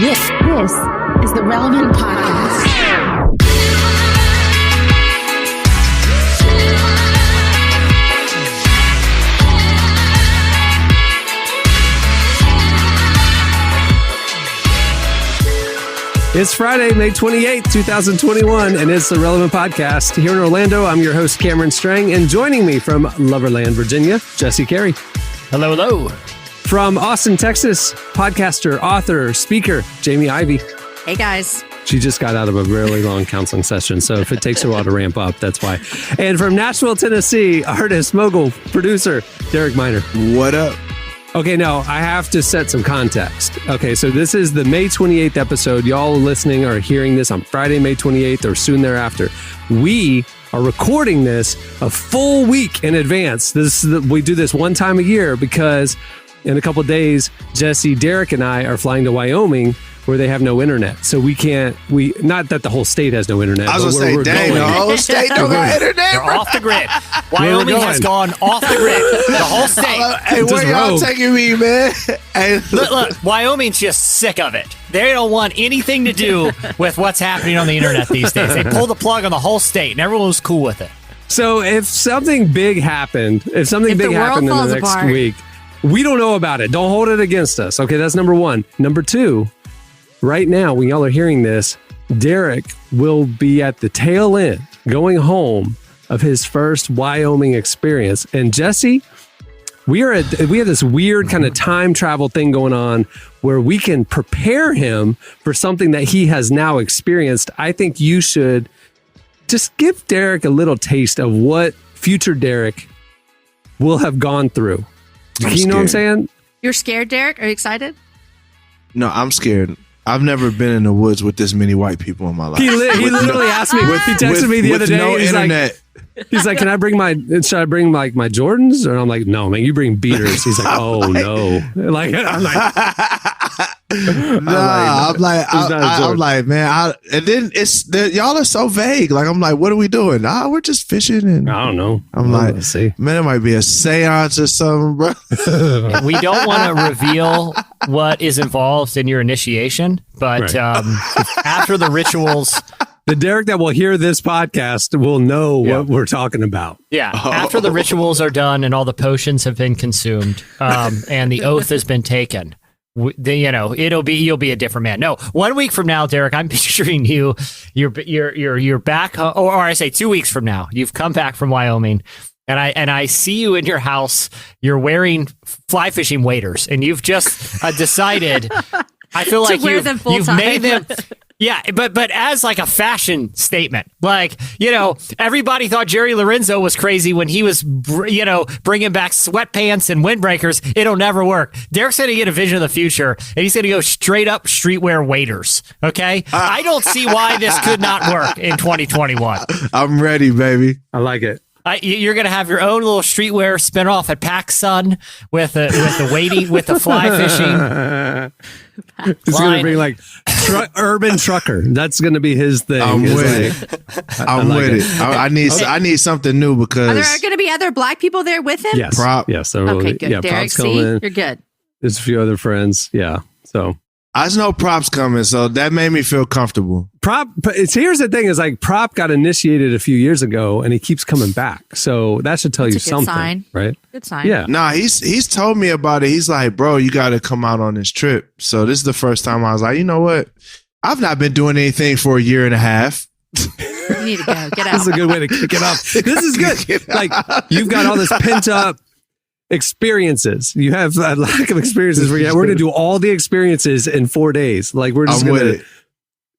This is the Relevant Podcast. It's Friday, May 28th, 2021, and it's the Relevant Podcast. Here in Orlando, I'm your host, Cameron Strang, and joining me from Loverland, Virginia, Jesse Carey. Hello, hello. From Austin, Texas, podcaster, author, speaker, Jamie Ivey. Hey, guys. She just got out of a really long counseling session, so if it takes a while to ramp up, that's why. And from Nashville, Tennessee, artist, mogul, producer, Derek Miner. What up? Okay, now I have to set some context. Okay, so this is the May 28th episode. Y'all listening are hearing this on Friday, May 28th or soon thereafter. We are recording this a full week in advance. We do this one time a year because in a couple of days, Jesse, Derek, and I are flying to Wyoming where they have no internet. So not that the whole state has no internet. I was going to say, dang, the whole state don't got internet. They're off the grid. Wyoming has gone off the grid. The whole state. Hey, where y'all taking me, man? Hey, look, Wyoming's just sick of it. They don't want anything to do with what's happening on the internet these days. They pulled the plug on the whole state and everyone was cool with it. So if something big happened, in the next week, we don't know about it. Don't hold it against us. Okay, that's number one. Number two, right now, when y'all are hearing this, Derek will be at the tail end, going home of his first Wyoming experience. And Jesse, we have this weird kind of time travel thing going on where we can prepare him for something that he has now experienced. I think you should just give Derek a little taste of what future Derek will have gone through. You know what I'm saying? You're scared, Derek? Are you excited? No, I'm scared. I've never been in the woods with this many white people in my life. He literally asked me. He texted me the other day. No internet. He's like, should I bring my Jordans? And I'm like, no, man, you bring beaters. He's like, oh no. I'm like, man. And then y'all are so vague. Like, I'm like, what are we doing? We're just fishing. And I don't know. I'm like, see, man, it might be a seance or something, bro. We don't want to reveal what is involved in your initiation, but after the rituals. The Derek that will hear this podcast will know what we're talking about. Yeah. After the rituals are done and all the potions have been consumed, and the oath has been taken, you'll be a different man. No, 1 week from now, Derek, I'm picturing you're back, or I say 2 weeks from now, you've come back from Wyoming. And I see you in your house. You're wearing fly fishing waders, and you've just decided. I feel like you've made them. Yeah, but as like a fashion statement, like, everybody thought Jerry Lorenzo was crazy when he was, bringing back sweatpants and windbreakers. It'll never work. Derek's going to get a vision of the future, and he's going to go straight up streetwear waders. Okay, I don't see why this could not work in 2021. I'm ready, baby. I like it. You're going to have your own little streetwear spinoff at PacSun with the fly fishing. He's going to bring like urban trucker. That's going to be his thing. I'm with it. I'm with it. I need something new because are there going to be other black people there with him? Yes. Yes. Okay, good. Derek, Prop's coming. You're good. There's a few other friends. Yeah. So I just know Prop's coming, so that made me feel comfortable. Here's the thing: is like Prop got initiated a few years ago, and he keeps coming back. So that should tell you something, sign. Right? Good sign. Yeah. Nah, he's told me about it. He's like, bro, you got to come out on this trip. So this is the first time I was like, you know what? I've not been doing anything for a year and a half. You need to go. Get out. This is a good way to kick it off. This is good. Like you've got all this pent up experiences. You have a lack of experiences. We're going to do all the experiences in 4 days. Like we're just going to,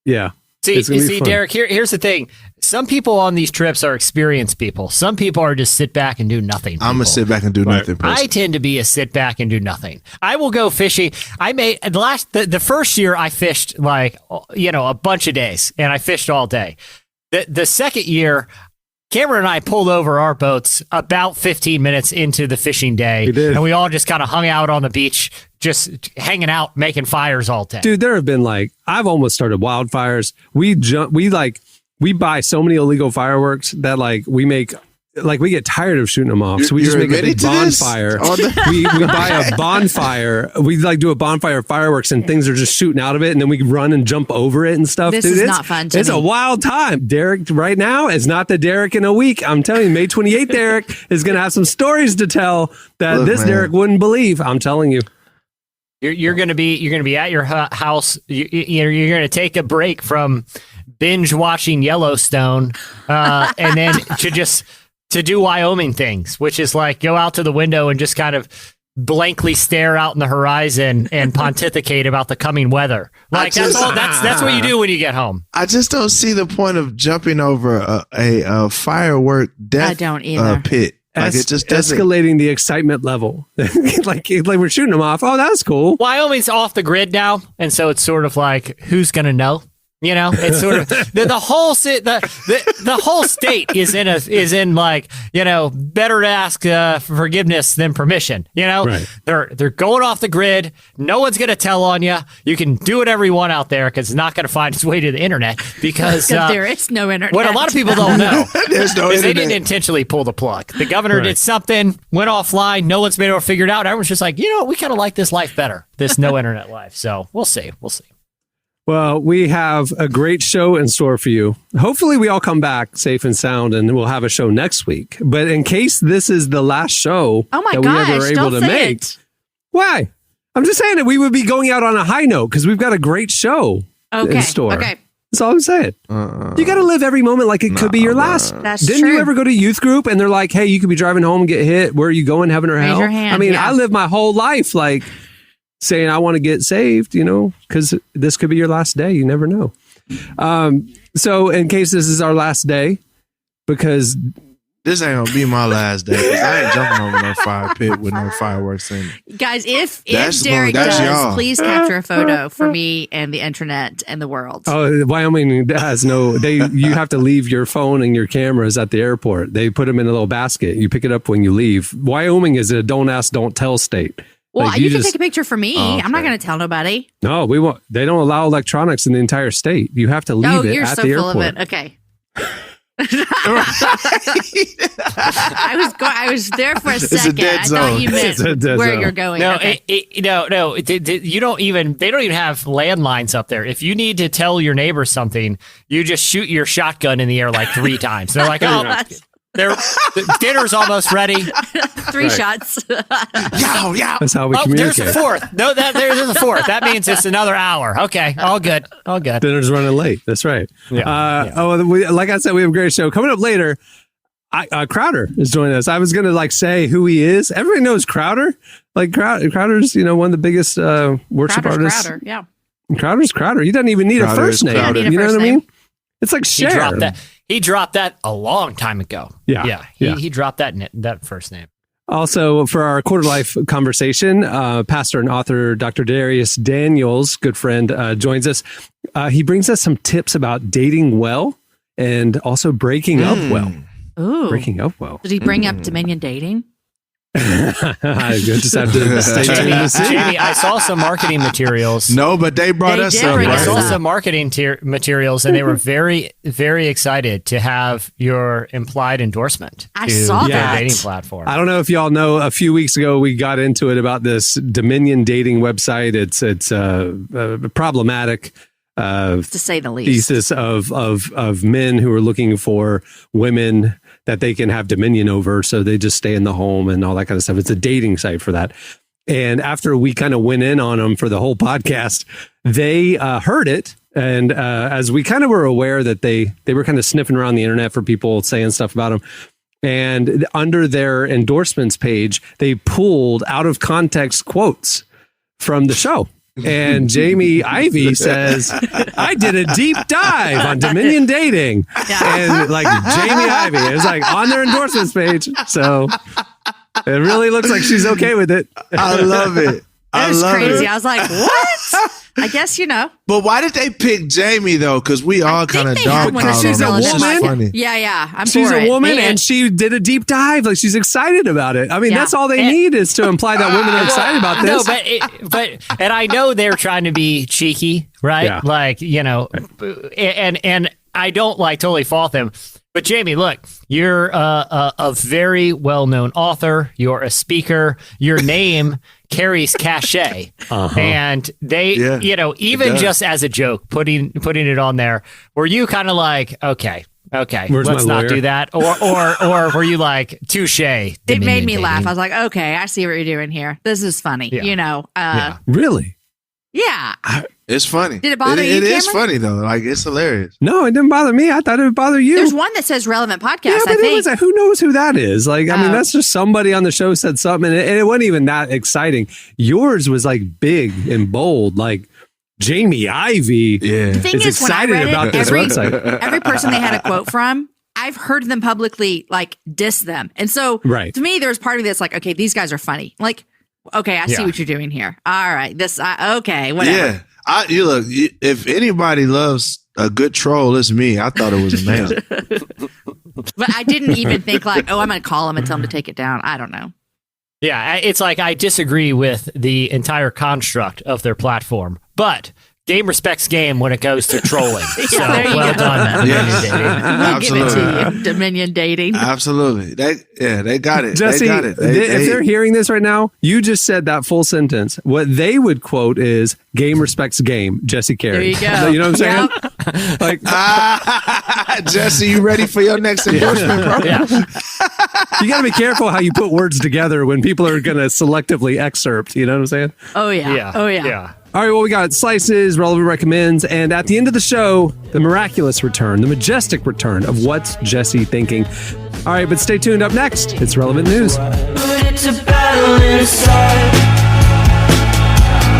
yeah. See, Derek, here's the thing. Some people on these trips are experienced people. Some people are just sit back and do nothing. I'm a sit back and do nothing person. I tend to be a sit back and do nothing. I will go fishing. I made the first year I fished like, a bunch of days and I fished all day. The second year, Cameron and I pulled over our boats about 15 minutes into the fishing day. We did. And we all just kind of hung out on the beach, just hanging out, making fires all day. Dude, there have been I've almost started wildfires. We buy so many illegal fireworks that we make like we get tired of shooting them off, so we just make a big bonfire. we buy a bonfire. We like do a bonfire of fireworks, and things are just shooting out of it, and then we run and jump over it and stuff. This is not fun. It's a wild time. Derek, right now is not the Derek in a week. I'm telling you, May 28th, Derek is going to have some stories to tell that Derek wouldn't believe. I'm telling you. You're going to be at your house. You're going to take a break from binge watching Yellowstone, and then to do Wyoming things, which is like go out to the window and just kind of blankly stare out in the horizon and pontificate about the coming weather. Like that's what you do when you get home. I just don't see the point of jumping over a firework death pit. Like it just escalating the excitement level. like we're shooting them off. Oh, that's cool. Wyoming's off the grid now, and so it's sort of like who's going to know? You know, it's sort of the whole state is in like, you know, better to ask for forgiveness than permission. You know, right. They're going off the grid. No one's going to tell on you. You can do whatever you want out there because it's not going to find its way to the internet because there is no internet. What a lot of people don't know there's no internet. They didn't intentionally pull the plug. The governor did something, went offline. No one's been able to figure it out. Everyone's just like, you know what? We kind of like this life better, this no internet life. So we'll see. Well, we have a great show in store for you. Hopefully we all come back safe and sound and we'll have a show next week. But in case this is the last show we ever were able to make. Why? I'm just saying that we would be going out on a high note because we've got a great show in store. Okay. That's all I'm saying. You got to live every moment like it could be your last. That's Didn't true. you ever go to youth group and they're like, hey, you could be driving home and get hit. Where are you going, heaven or hell? Raise your hand, I mean, I lived my whole life like saying I want to get saved, you know, because this could be your last day. You never know. So in case this is our last day, because this ain't gonna be my last day, because I ain't jumping over no fire pit with no fireworks in it. Guys, if Derek does, please capture a photo for me and the internet and the world. Oh, Wyoming has you have to leave your phone and your cameras at the airport. They put them in a little basket. You pick it up when you leave. Wyoming is a don't ask, don't tell state. Well, like you can take a picture for me. Okay. I'm not going to tell nobody. No, we won't. They don't allow electronics in the entire state. You have to leave it at the airport. You're so full of it. Okay. I was there for a second. I thought you meant where you're going. No, okay. No. You don't even. They don't even have landlines up there. If you need to tell your neighbor something, you just shoot your shotgun in the air like 3 times. They're like, oh. The dinner's almost ready. 3 shots. Yeah. That's how we communicate. There's a 4th. No, there's a 4th. That means it's another hour. Okay, all good. Dinner's running late. That's right. Yeah. Like I said, we have a great show coming up later. Crowder is joining us. I was going to say who he is. Everybody knows Crowder. Like Crowder's, one of the biggest worship artists. Crowder, yeah. Crowder's Crowder. He doesn't even need a first name. You know what I mean? It's like Cher. He dropped that a long time ago. Yeah. He dropped that first name. Also, for our Quarterlife conversation, pastor and author Dr. Dharius Daniels, good friend, joins us. He brings us some tips about dating well and also breaking up well. Ooh. Breaking up well. Did he bring up Dominion dating? I just have to stay tuned to see. Jamie, I saw some marketing materials. No, but they brought us up. I saw some marketing materials, and they were very, very excited to have your implied endorsement. I saw that dating platform. I don't know if y'all know. A few weeks ago, we got into it about this Dominion dating website. It's problematic. To say the least, thesis of men who are looking for women that they can have dominion over, so they just stay in the home and all that kind of stuff. It's a dating site for that. And after we kind of went in on them for the whole podcast, they heard it. And as we kind of were aware that they were kind of sniffing around the internet for people saying stuff about them. And under their endorsements page, they pulled out of context quotes from the show. And Jamie Ivey says, I did a deep dive on Dominion dating. And like Jamie Ivey is like on their endorsements page. So it really looks like she's okay with it. I love it. It was crazy. I was like, what? I guess, But why did they pick Jamie, though? Because we all kind of dog because she's a woman. Yeah. She's a woman and she did a deep dive. Like, she's excited about it. I mean, that's all they need is to imply that women are excited about this. No, but and I know they're trying to be cheeky, right? Yeah. Like, and I don't totally fault them. But Jamie, look, you're a very well-known author. You're a speaker. Your name carries cachet, and they, even just as a joke, putting it on there. Were you kind of like, okay, let's not do that, or were you like, touche? It made me laugh. I was like, okay, I see what you're doing here. This is funny. Yeah. Really? Yeah. It's funny. Did it bother you, It is Cameron? funny, though. Like, it's hilarious. No, it didn't bother me. I thought it would bother you. There's one that says relevant podcast, Yeah, but I think. it was like, who knows who that is? Like, I mean, that's just somebody on the show said something, and it wasn't even that exciting. Yours was like big and bold, like Jamie Ivey. Yeah. The thing is is, when I excited read about it, this website. every person they had a quote from, I've heard them publicly like diss them. And so to me, there's part of this like, okay, these guys are funny. Like, okay, I see what you're doing here. All right. Okay, whatever. Yeah. You look, if anybody loves a good troll, it's me. I thought it was amazing. But I didn't even think like, I'm going to call him and tell him to take it down. I don't know. Yeah, it's like I disagree with the entire construct of their platform, but game respects game when it goes to trolling. So well done. We'll give it to you, Dominion Dating. Absolutely. They got it. Jesse, they got it. if they're hearing this right now, you just said that full sentence. What they would quote is game respects game, Jesse Carey. There you go. You know what I'm saying? Yep. Like, Jesse, you ready for your next endorsement, bro? Yeah. you got to be careful how you put words together when people are going to selectively excerpt. You know what I'm saying? Oh, yeah. Oh, yeah. All right, well, we got Slices, Relevant Recommends, and at the end of the show, the miraculous return, the majestic return of What's Jesse Thinking. All right, but stay tuned. Up next, it's Relevant News. It's a battle inside.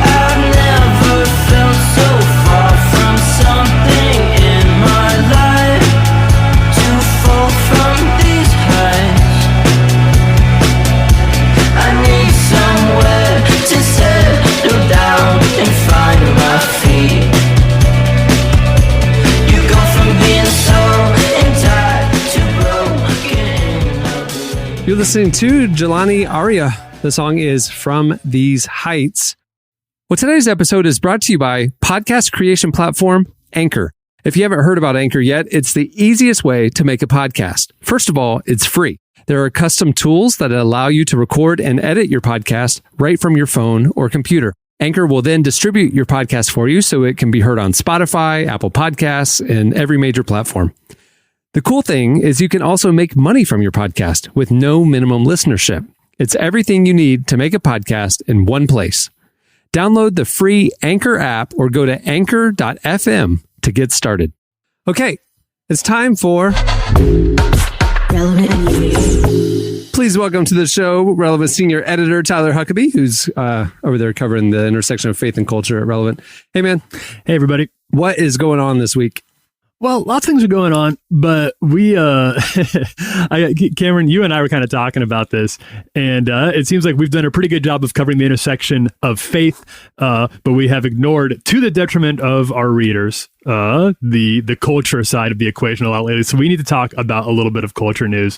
I've never felt so far from something in my life. To fall from these heights, I need somewhere to settle down and find my feet. You go from being so entirely to broken. You're listening to Jelani Aria. The song is From These Heights. Well, today's episode is brought to you by podcast creation platform Anchor. If you haven't heard about Anchor yet, it's the easiest way to make a podcast. First of all, it's free. There are custom tools that allow you to record and edit your podcast right from your phone or computer. Anchor will then distribute your podcast for you so it can be heard on Spotify, Apple Podcasts, and every major platform. The cool thing is you can also make money from your podcast with no minimum listenership. It's everything you need to make a podcast in one place. Download the free Anchor app or go to anchor.fm to get started. Okay, it's time for Relevant News. Please welcome to the show Relevant Senior Editor Tyler Huckabee, who's over there covering the intersection of faith and culture at Relevant. Hey, man. Hey, everybody. What is going on this week? Well, lots of things are going on, but we, Cameron, you and I were kind of talking about this, and it seems like we've done a pretty good job of covering the intersection of faith, but we have ignored, to the detriment of our readers, the culture side of the equation a lot lately. So we need to talk about a little bit of culture news,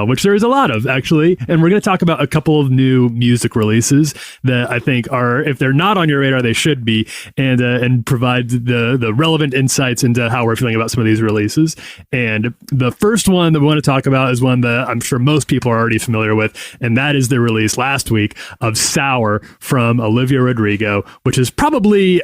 which there is a lot of, actually. And we're going to talk about a couple of new music releases that I think are, if they're not on your radar, they should be, and provide the relevant insights into how we're feeling about some of these releases. And the first one that we want to talk about is one that I'm sure most people are already familiar with, and that is the release last week of Sour from Olivia Rodrigo, which is probably,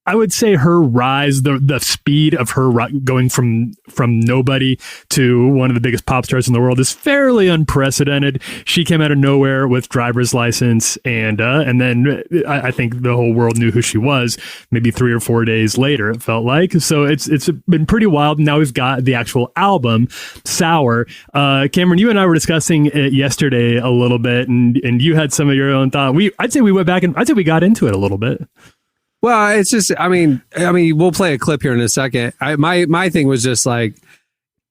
I would say, her rise, the speed of her going from nobody to one of the biggest pop stars in the world is fairly unprecedented. She came out of nowhere with Driver's License, and then I think the whole world knew who she was maybe 3 or 4 days later, it felt like. So it's been pretty wild. Now we've got the actual album, Sour. Cameron, you and I were discussing it yesterday a little bit, and you had some of your own thought. I'd say we went back and I'd say we got into it a little bit. Well, it's just, I mean, we'll play a clip here in a second. My thing was just like,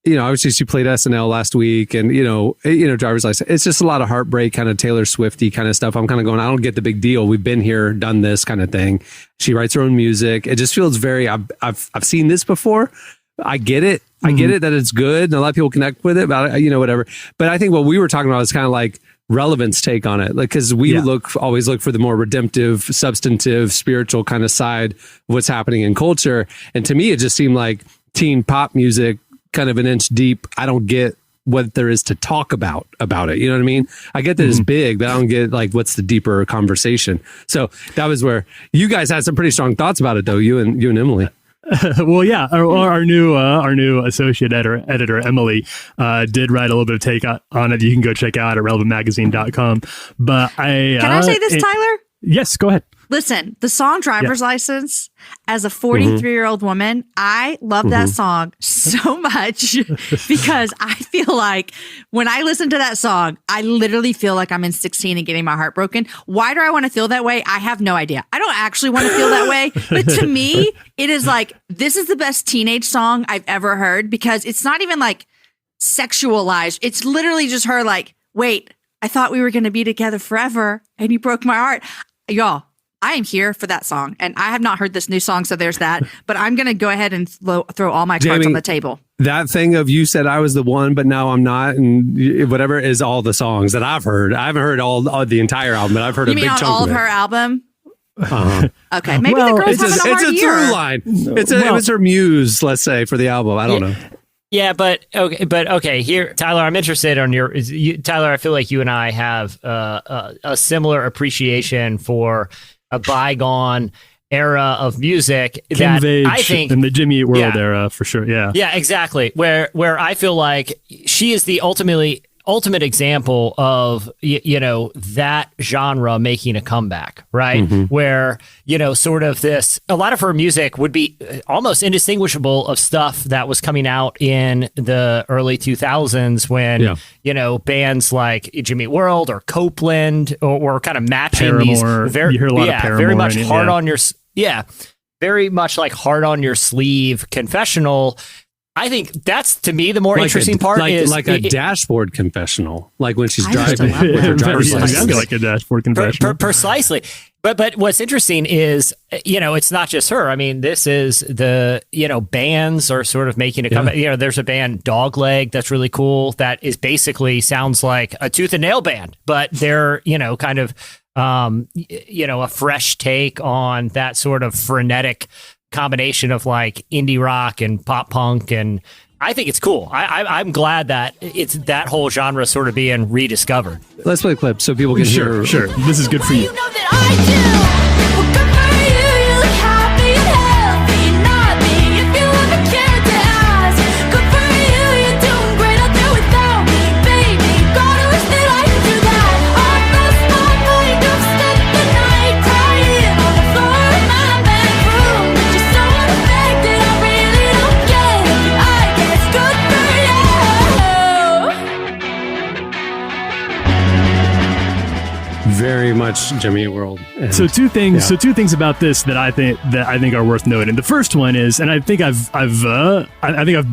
obviously she played SNL last week, and Driver's License. It's just a lot of heartbreak, kind of Taylor Swifty kind of stuff. I'm kind of going, I don't get the big deal. We've been here, done this kind of thing. She writes her own music. It just feels very. I've seen this before. I get it. I get it that it's good, and a lot of people connect with it. But whatever. But I think what we were talking about is kind of like Relevant's take on it, like, because we always look for the more redemptive, substantive, spiritual kind of side of what's happening in culture. And to me, it just seemed like teen pop music kind of an inch deep, I don't get what there is to talk about it. You know what I mean? I get that it's big, but I don't get like what's the deeper conversation. So that was where you guys had some pretty strong thoughts about it, though. You and Emily. Well, yeah, our new associate editor Emily did write a little bit of take on it. You can go check out at relevantmagazine.com. But can I say this, Tyler? Yes, go ahead. Listen, the song Driver's License, as a 43-year-old woman, I love that song so much because I feel like when I listen to that song, I literally feel like I'm in 16 and getting my heart broken. Why do I want to feel that way? I have no idea. I don't actually want to feel that way. But to me, it is like, this is the best teenage song I've ever heard because it's not even like sexualized. It's literally just her like, wait, I thought we were going to be together forever and you broke my heart. Y'all, I am here for that song, and I have not heard this new song, so there's that. But I'm going to go ahead and throw all my cards on the table. That thing of you said I was the one, but now I'm not, and whatever is all the songs that I've heard. I haven't heard all the entire album, but I've heard a big chunk of it. You mean on all of her album? Uh-huh. Okay, maybe the girl's having a hard year. It's a through line. It was her muse, let's say, for the album. I don't know. Yeah, but okay. Here, Tyler, I'm interested on Tyler. I feel like you and I have a similar appreciation for a bygone era of music that I think in the Jimmy Eat World era for sure. Yeah, exactly. Where I feel like she is the ultimate example of that genre making a comeback, right? Where sort of a lot of her music would be almost indistinguishable of stuff that was coming out in the early 2000s when bands like Jimmy Eat World or Copeland or kind of matching Paramore. These very, you hear a lot of Paramore very much hard on your very much like hard on your sleeve confessional. I think that's, to me, the more interesting part is like a dashboard confessional, like when she's driving with her driver's license. Like a dashboard confessional. Precisely. But what's interesting is, it's not just her. I mean, this is the, bands are sort of making a comeback. There's a band, Dogleg, that's really cool. That is basically sounds like a Tooth and Nail band, but they're, kind of, a fresh take on that sort of frenetic combination of like indie rock and pop punk, and I think it's cool. I'm glad that it's that whole genre sort of being rediscovered. Let's play a clip so people can hear. Sure. This is good for you. You know that I do. Well, good for you. You look happy and healthy and nothing. If you ever cared to ask, good for you. You're doing great out there without me, baby. Gotta wish that I could do that. I lost my mind. I've spent the night crying on the floor of my bedroom. But you're so unaffected. I really don't get it. I guess good for you. Very much Jimmy Eat World. So two things about this that I think are worth noting. The first one is, and I think I've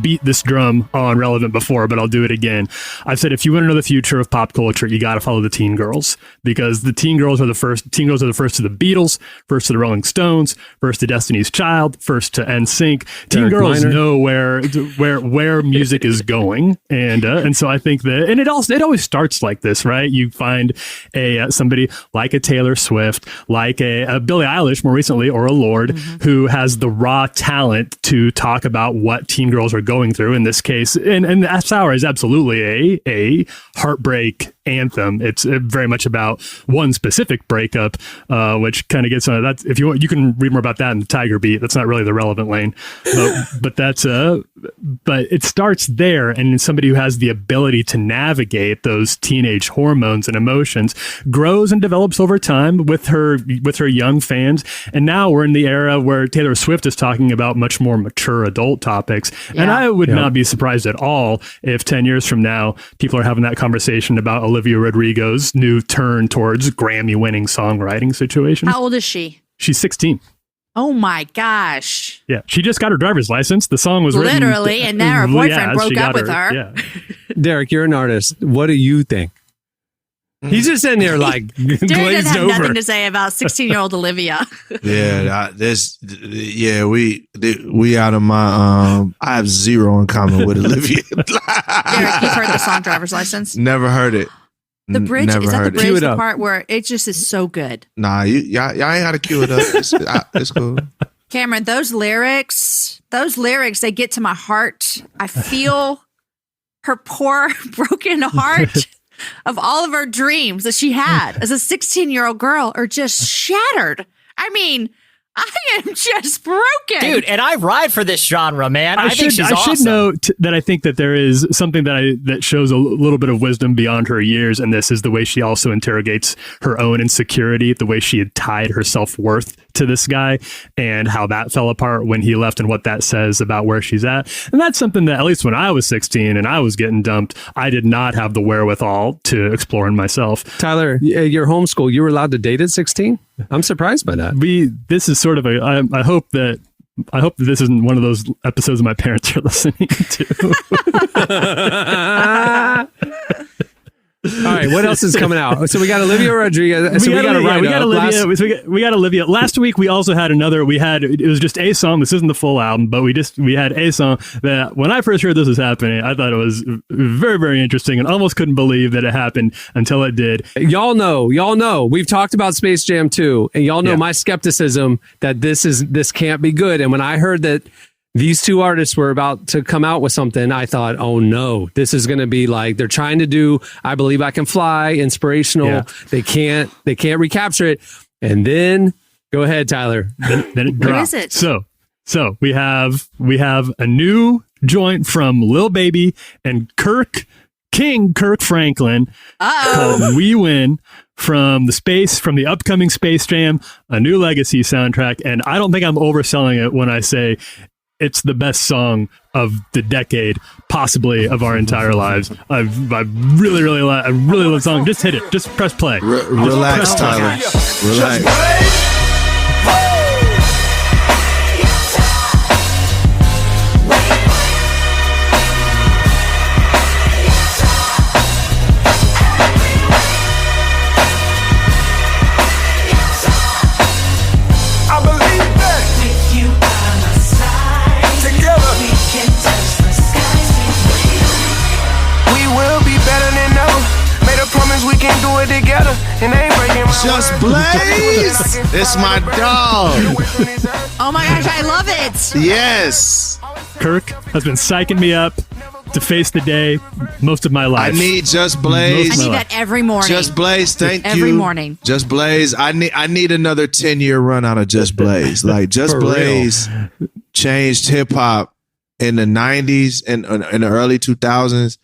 beat this drum on Relevant before, but I'll do it again. I've said if you want to know the future of pop culture, you got to follow the teen girls, because the teen girls are the first. Teen girls are the first to the Beatles, first to the Rolling Stones, first to Destiny's Child, first to NSYNC. Teen girls know where music is going, and so I think that, and it always starts like this, right? You find somebody like a Taylor Swift, like a Billie Eilish more recently, or a Lorde, who has the raw talent to talk about what teen girls are going through in this case. And Sour is absolutely a heartbreak anthem. It's very much about one specific breakup, which kind of gets on that. If you want, you can read more about that in the Tiger Beat. That's not really the Relevant lane, but that's but it starts there, and somebody who has the ability to navigate those teenage hormones and emotions grows and develops over time with her young fans. And now we're in the era where Taylor Swift is talking about much more mature adult topics. Yeah. And I would not be surprised at all if 10 years from now, people are having that conversation about Olivia Rodrigo's new turn towards Grammy-winning songwriting situation. How old is she? She's 16. Oh my gosh. Yeah, she just got her driver's license. The song was literally, and then her boyfriend broke up with her. Yeah. Derek, you're an artist. What do you think? He's just sitting there like glazed over. Derek doesn't have nothing to say about 16-year-old Olivia. We out of my I have zero in common with Olivia. Derek, you've heard the song Driver's License? Never heard it. The bridge, Never is that the heard it. bridge, the part where it just is so good? Nah, y'all ain't got to cue it up. It's cool. Cameron, those lyrics, they get to my heart. I feel her poor broken heart of all of her dreams that she had as a 16-year-old girl are just shattered. I mean, I am just broken. Dude, and I ride for this genre, man. I think she's awesome. I should note that I think that there is something that shows a little bit of wisdom beyond her years, and this is the way she also interrogates her own insecurity, the way she had tied her self-worth to this guy, and how that fell apart when he left, and what that says about where she's at. And that's something that, at least when I was 16 and I was getting dumped, I did not have the wherewithal to explore in myself. Tyler, your homeschool, you were allowed to date at 16? I'm surprised by that. This is sort of I hope that this isn't one of those episodes my parents are listening to. All right, what else is coming out? So we got Olivia Rodrigo. So we got Olivia. Last week we also had another. It was just a song. This isn't the full album, but we had a song that when I first heard this was happening, I thought it was very, very interesting, and almost couldn't believe that it happened until it did. Y'all know. We've talked about Space Jam 2, and y'all know my skepticism that this can't be good. And when I heard that these two artists were about to come out with something, I thought, oh no, this is going to be like they're trying to do I Believe I Can Fly, inspirational. Yeah. They can't recapture it. And then go ahead, Tyler. Then it dropped. What is it? So we have a new joint from Lil Baby and Kirk Franklin called We Win from the upcoming Space Jam, a new Legacy soundtrack. And I don't think I'm overselling it when I say it's the best song of the decade, possibly of our entire lives. I really love the song. Just hit it. Just press play. Relax, Tyler. Relax. Just Blaze! It's my dog. Oh my gosh, I love it. Yes. Kirk has been psyching me up to face the day most of my life. I need Just Blaze. I need that every morning. Just Blaze, thank you. Every morning. Just Blaze. I need another 10-year run out of Just Blaze. Like Just Blaze changed hip hop in the 90s and in the early 2000s.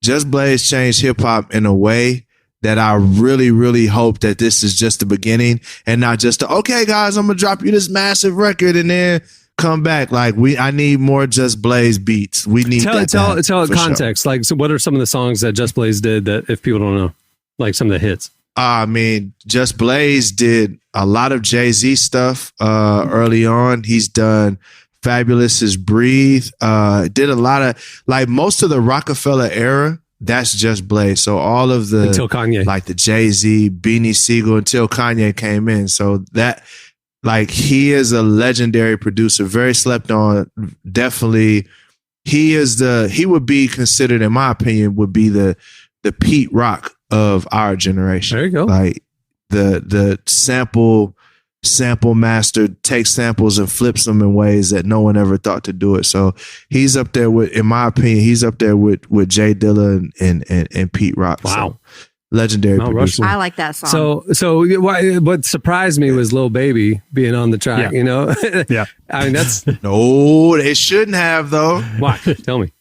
Just Blaze changed hip hop in a way that I really, really hope that this is just the beginning and not just okay, guys, I'm gonna drop you this massive record and then come back. Like I need more Just Blaze beats. We need tell it context. Sure. Like, so what are some of the songs that Just Blaze did that if people don't know, like some of the hits? I mean, Just Blaze did a lot of Jay-Z stuff early on. He's done Fabulous's Breathe. Did a lot of like most of the Rockefeller era. That's Just Blaze. So all of the until Kanye, like the Jay-Z, Beanie Siegel, until Kanye came in. So that like he is a legendary producer, very slept on. Definitely, he would be considered, in my opinion, would be the Pete Rock of our generation. There you go. Like the sample master takes samples and flips them in ways that no one ever thought to do it. So he's up there with, in my opinion, he's up there with Jay Dilla and Pete Rock. Wow. So, legendary producer. I like that song. So what surprised me was Lil Baby being on the track, you know? Yeah. I mean, that's... No, it shouldn't have, though. Why? Tell me.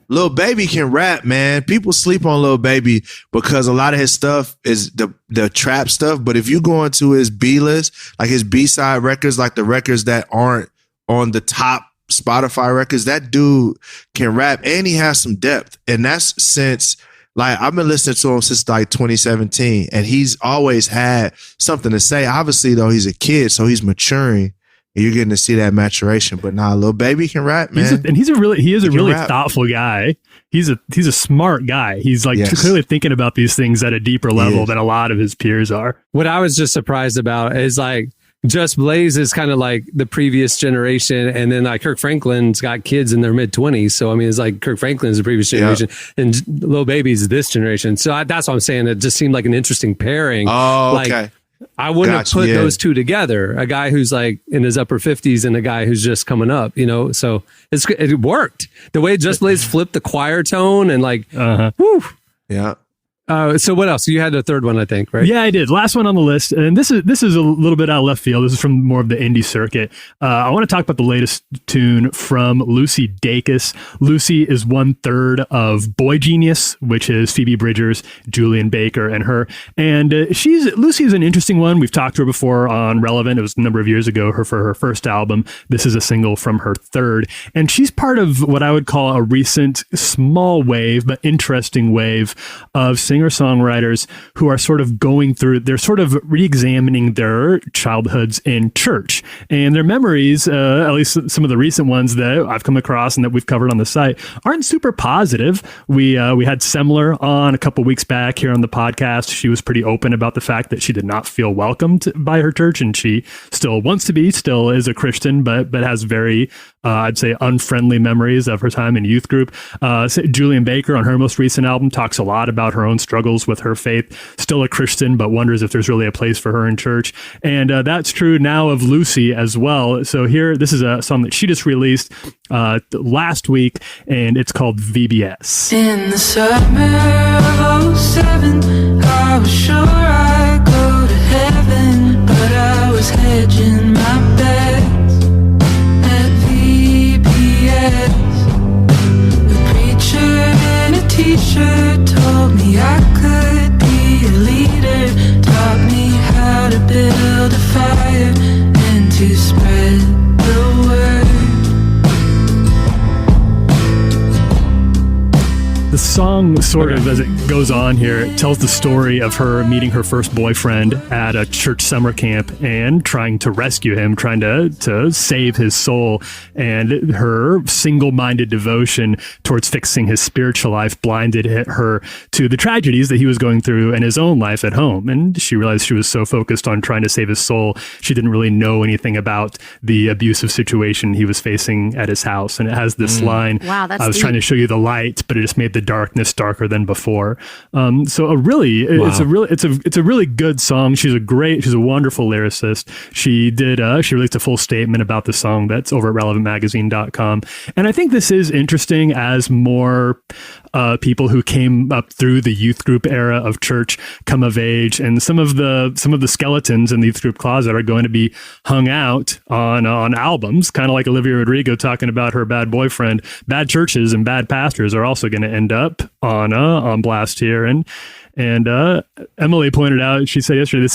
Lil Baby can rap, man. People sleep on Lil Baby because a lot of his stuff is the trap stuff. But if you go into his B list, like his B-side records, like the records that aren't on the top Spotify records, that dude can rap and he has some depth. And that's since, like, I've been listening to him since like 2017 and he's always had something to say. Obviously, though, he's a kid, so he's maturing. And you're getting to see that maturation, but nah, Lil Baby can rap, man. He is a really thoughtful guy. He's a smart guy. He's like clearly thinking about these things at a deeper level than a lot of his peers are. What I was just surprised about is like Just Blaze is kind of like the previous generation, and then like Kirk Franklin's got kids in their mid-20s. So I mean, it's like Kirk Franklin's the previous generation, and Lil Baby's this generation. So that's what I'm saying. It just seemed like an interesting pairing. Oh, like, okay. I wouldn't Gotcha, have put yeah. those two together. A guy who's like in his upper 50s and a guy who's just coming up, so it worked. The way Just Blaze flipped the choir tone and like, whew. Yeah. So what else? You had a third one, I think, right? Yeah, I did. Last one on the list, and this is a little bit out of left field. This is from more of the indie circuit. I want to talk about the latest tune from Lucy Dacus. Lucy is 1/3 of Boy Genius, which is Phoebe Bridgers, Julian Baker, and her. And Lucy is an interesting one. We've talked to her before on Relevant. It was a number of years ago for her first album. This is a single from her third, and she's part of what I would call a recent small wave, but interesting wave of singer-songwriters who are sort of they're sort of re-examining their childhoods in church and their memories, at least some of the recent ones that I've come across and that we've covered on the site, aren't super positive. We had Semler on a couple weeks back here on the podcast. She was pretty open about the fact that she did not feel welcomed by her church, and she still wants to be, still is a Christian, but has very, I'd say, unfriendly memories of her time in youth group. Julian Baker on her most recent album talks a lot about her own struggles with her faith, still a Christian, but wonders if there's really a place for her in church. And that's true now of Lucy as well. So here, this is a song that she just released last week, and it's called VBS. In the summer of 07, I was sure I'd go to heaven, but I was hedging my bets at VBS. The preacher in a t-shirt told me I could be a leader, taught me how to build a fire and to spread the word. The song sort of, as it goes on here, it tells the story of her meeting her first boyfriend at a church summer camp and trying to rescue him, trying to save his soul, and her single-minded devotion towards fixing his spiritual life blinded her to the tragedies that he was going through in his own life at home. And she realized she was so focused on trying to save his soul, she didn't really know anything about the abusive situation he was facing at his house. And it has this line, Wow, that's I was deep. trying to show you the light, but it just made the darkness darker than before. It's a really good song. She's a wonderful lyricist. She released a full statement about the song that's over at relevantmagazine.com. And I think this is interesting as more people who came up through the youth group era of church come of age, and some of the skeletons in the youth group closet are going to be hung out on albums, kind of like Olivia Rodrigo talking about her bad boyfriend. Bad churches and bad pastors are also going to end up on blast here. And Emily pointed out, she said yesterday,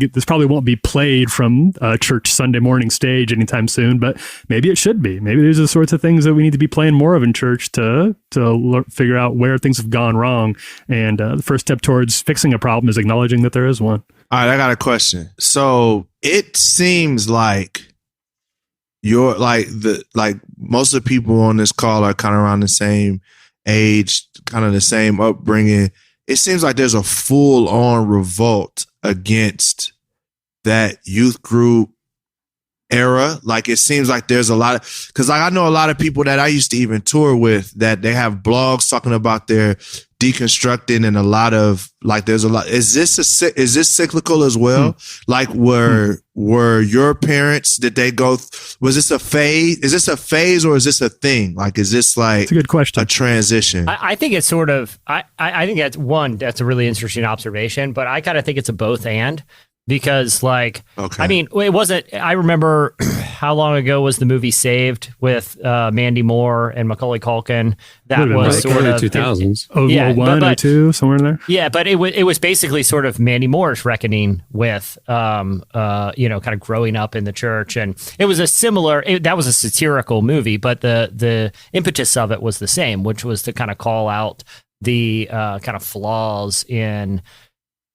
this probably won't be played from church Sunday morning stage anytime soon, but maybe it should be. Maybe there's the sorts of things that we need to be playing more of in church to figure out where things have gone wrong. And the first step towards fixing a problem is acknowledging that there is one. All right, I got a question. So it seems like most of the people on this call are kind of around the same age, kind of the same upbringing. It seems like there's a full-on revolt against that youth group era. Like, it seems like there's a lot of, because I know a lot of people that I used to even tour with that they have blogs talking about their deconstructing, and a lot of, like, there's a lot. Is this cyclical as well? Like, were your parents, did they go, was this a phase? Is this a phase or is this a thing? Like, is this like, It's a good question. a transition? I think it's sort of, I think that's a really interesting observation, but I kind of think it's a both and. Because, like, Okay. I mean, it wasn't, I remember how long ago was the movie Saved with Mandy Moore and Macaulay Culkin? That Would've been was like sort early of 2000s. Yeah, 01 but- or 2, somewhere in there. Yeah, but it was basically sort of Mandy Moore's reckoning with, kind of growing up in the church, and it was that was a satirical movie, but the impetus of it was the same, which was to kind of call out the kind of flaws in,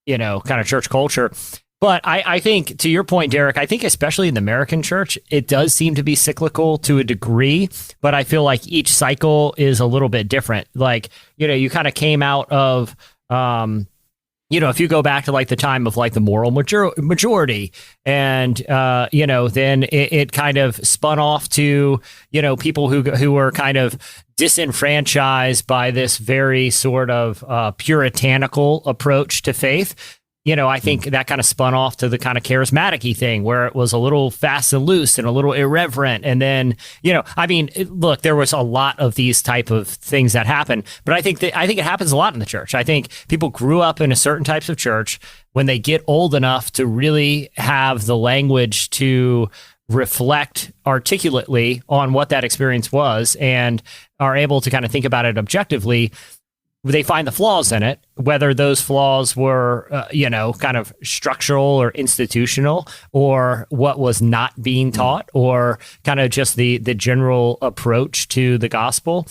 kind of church culture. But I think, to your point, Derek, I think especially in the American church, it does seem to be cyclical to a degree, but I feel like each cycle is a little bit different. Like, you kind of came out of, if you go back to like the time of like the moral majority and, then it kind of spun off to, people who were kind of disenfranchised by this very sort of puritanical approach to faith. I think that kind of spun off to the kind of charismatic-y thing where it was a little fast and loose and a little irreverent. And then, look, there was a lot of these type of things that happen, but I think it happens a lot in the church. I think people grew up in a certain types of church. When they get old enough to really have the language to reflect articulately on what that experience was and are able to kind of think about it objectively, they find the flaws in it, whether those flaws were, kind of structural or institutional, or what was not being taught, or kind of just the general approach to the gospel.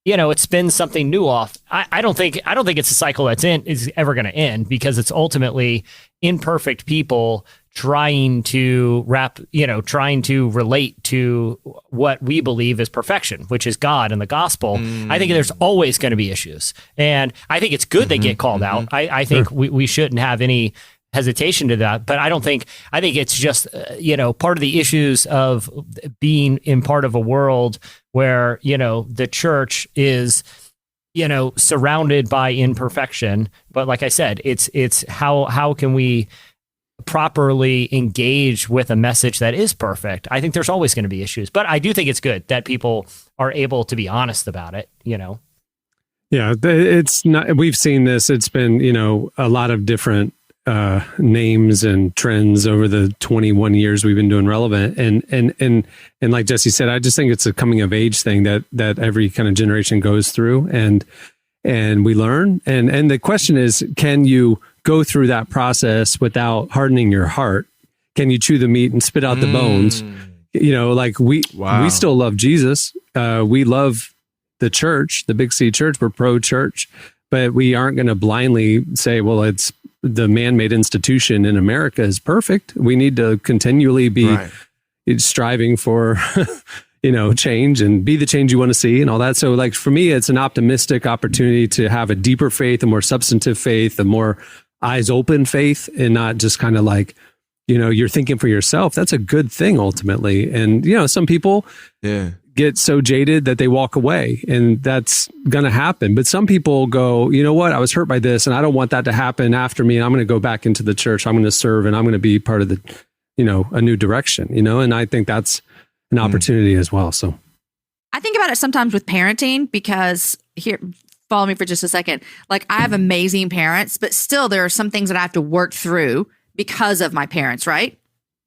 It spins something new off. I don't think it's a cycle is ever going to end, because it's ultimately imperfect people trying to relate to what we believe is perfection, which is God and the gospel. I think there's always going to be issues. And I think it's good they get called out. I think we shouldn't have any hesitation to that. But I think it's just, part of the issues of being in part of a world where, the church is, surrounded by imperfection. But like I said, it's how can we properly engage with a message that is perfect? I think there's always going to be issues, but I do think it's good that people are able to be honest about it, Yeah, it's not, we've seen this. It's been, a lot of different names and trends over the 21 years we've been doing Relevant. And like Jesse said, I just think it's a coming of age thing that every kind of generation goes through, and we learn. And the question is, can you go through that process without hardening your heart? Can you chew the meat and spit out the bones? We still love Jesus. We love the church, the Big C church. We're pro church, but we aren't going to blindly say, well, it's the man-made institution in America is perfect. We need to continually be striving for, change and be the change you want to see and all that. So for me, it's an optimistic opportunity to have a deeper faith, a more substantive faith, a more eyes open faith, and not just kind of you're thinking for yourself. That's a good thing ultimately. And, some people get so jaded that they walk away, and that's going to happen. But some people go, you know what? I was hurt by this, and I don't want that to happen after me. And I'm going to go back into the church. I'm going to serve, and I'm going to be part of the, a new direction, and I think that's an opportunity as well. So I think about it sometimes with parenting, because here, follow me for just a second. I have amazing parents, but still there are some things that I have to work through because of my parents, right?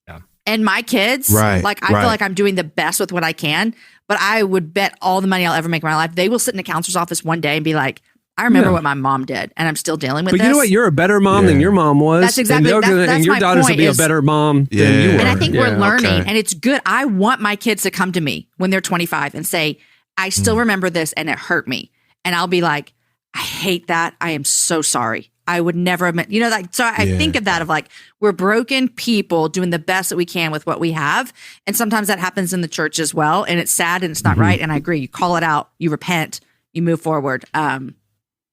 Yeah. And my kids, I feel like I'm doing the best with what I can, but I would bet all the money I'll ever make in my life, they will sit in a counselor's office one day and be like, I remember what my mom did, and I'm still dealing with this. But you know what? You're a better mom than your mom was. That's exactly, and your daughters will be a better mom than you were. And I think we're learning, and it's good. I want my kids to come to me when they're 25 and say, I still remember this, and it hurt me. And I'll be like, I hate that. I am so sorry. I would never admit, so I think of that of we're broken people doing the best that we can with what we have. And sometimes that happens in the church as well. And it's sad and it's not right. And I agree. You call it out, you repent, you move forward.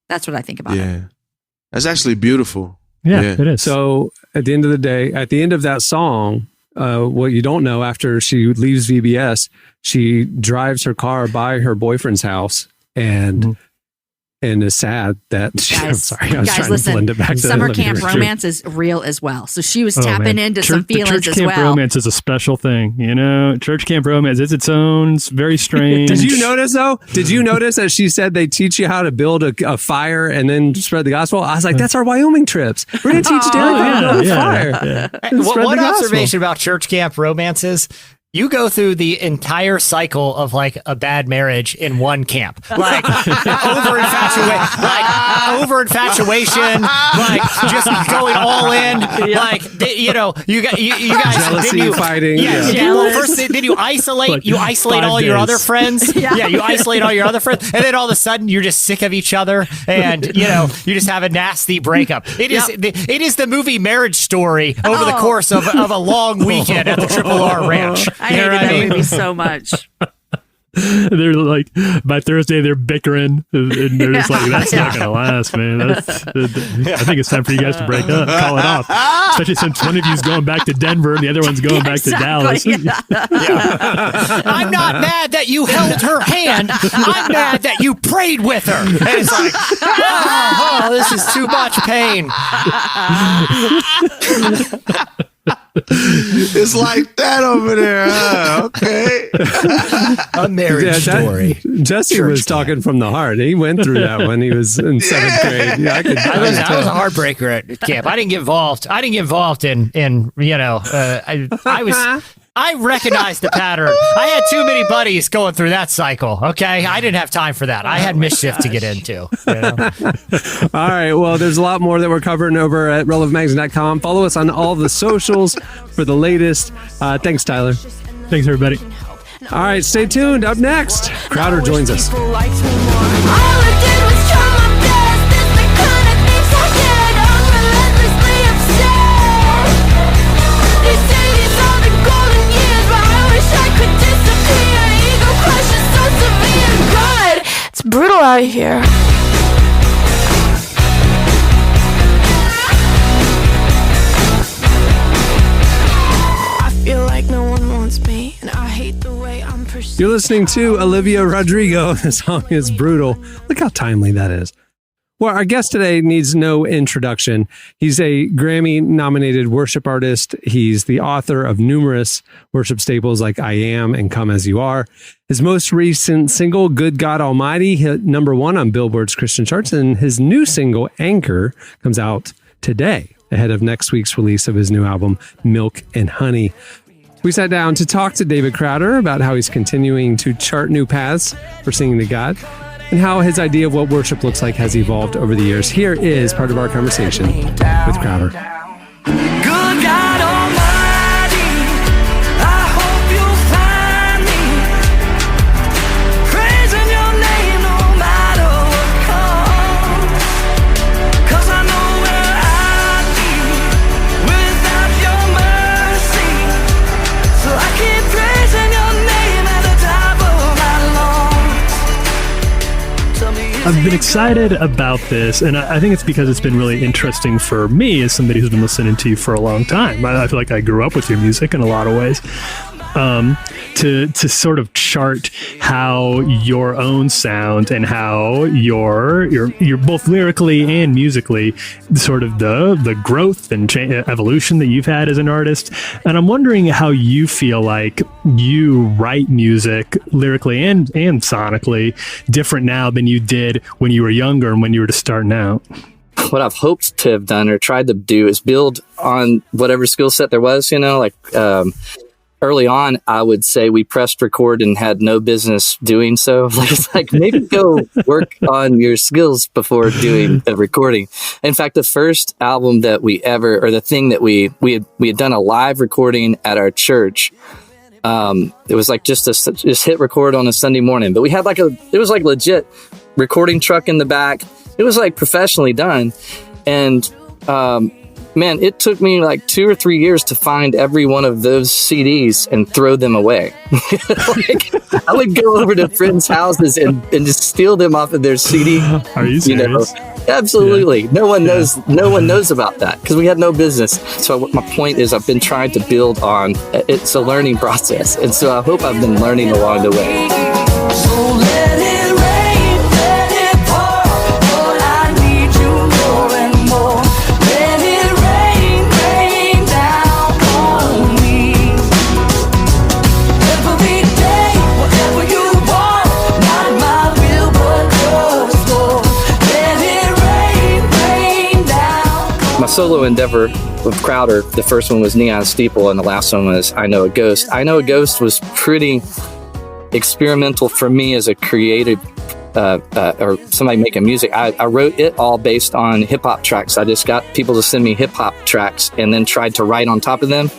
That's what I think about it. That's actually beautiful. Yeah, it is. So at the end of the day, at the end of that song, what you don't know, after she leaves VBS, she drives her car by her boyfriend's house and is sad that I'm sorry, I was trying to blend it back to summer camp romance is real as well. So she was tapping into some feelings as well. Church camp romance is a special thing, Church camp romance is its own. It's very strange. Did you notice though? Did you notice that she said they teach you how to build a fire and then spread the gospel? I was like, that's our Wyoming trips. We're going to teach you how to build a fire. One observation about church camp romances. You go through the entire cycle of a bad marriage in one camp, over infatuation, just going all in, you guys, jealousy, fighting. Well, first, did you isolate? You isolate all your other friends. You isolate all your other friends, and then all of a sudden you're just sick of each other, and you just have a nasty breakup. It is the movie Marriage Story over the course of a long weekend at the Triple R Ranch. I hated that movie so much. They're like, by Thursday, they're bickering. And they're just like, that's not going to last, man. I think it's time for you guys to break up, call it off. Especially since one of you's going back to Denver and the other one's going back to Dallas. I'm not mad that you held her hand. I'm mad that you prayed with her. And it's like, oh, this is too much pain. It's like that over there. Huh? Okay. A marriage story. Jesse was talking from the heart. He went through that when he was in seventh grade. Yeah, I was a heartbreaker at camp. I didn't get involved. I recognized the pattern. I had too many buddies going through that cycle. Okay, I didn't have time for that. I had mischief to get into. All right. Well, there's a lot more that we're covering over at relevantmagazine.com. Follow us on all the socials for the latest. Thanks, Tyler. Thanks, everybody. All right. Stay tuned. Up next, Crowder joins us. It's brutal out here. I feel like no one wants me, and I hate the way I'm perceived. You're listening to Olivia Rodrigo. The song is Brutal. Look how timely that is. Well, our guest today needs no introduction. He's a Grammy-nominated worship artist. He's the author of numerous worship staples like I Am and Come As You Are. His most recent single, Good God Almighty, hit number 1 on Billboard's Christian charts, and his new single, Anchor, comes out today, ahead of next week's release of his new album, Milk and Honey. We sat down to talk to David Crowder about how he's continuing to chart new paths for singing to God, and how his idea of what worship looks like has evolved over the years. Here is part of our conversation with Crowder. Good God Almighty, I hope you'll find me praising your name no matter what comes. 'Cause I know where I'd be without your mercy. So I keep praising your name at the top of my lungs. Tell me, I've been excited about this, and I think it's because it's been really interesting for me as somebody who's been listening to you for a long time. I feel like I grew up with your music in a lot of ways. To sort of chart how your own sound and how you're both lyrically and musically, sort of the growth and evolution that you've had as an artist. And I'm wondering how you feel like you write music lyrically and sonically different now than you did when you were younger and when you were just starting out. What I've hoped to have done or tried to do is build on whatever skill set there was, early on, I would say we pressed record and had no business doing so. It's like, maybe go work on your skills before doing a recording. In fact, the first album that we ever, or the thing that we had done a live recording at our church. It was like just hit record on a Sunday morning, but we had it was like legit recording truck in the back. It was like professionally done. And, man, it took me like 2 or 3 years to find every one of those CDs and throw them away. I would go over to friends' houses and just steal them off of their CD. Are you serious? Absolutely. Yeah. No one knows about that because we had no business. So my point is I've been trying to build on, it's a learning process. And so I hope I've been learning along the way. so let it rain, let it pour. Lord, I need you more and more. Let it rain down on me. Every day, whatever you want, not my will, but yours, Lord. Let it rain down. My solo endeavor with Crowder, the first one was Neon Steeple, and the last one was I Know a Ghost. I Know a Ghost was pretty experimental for me as a creative or somebody making music. I wrote it all based on hip-hop tracks. I just got people to send me hip-hop tracks and then tried to write on top of them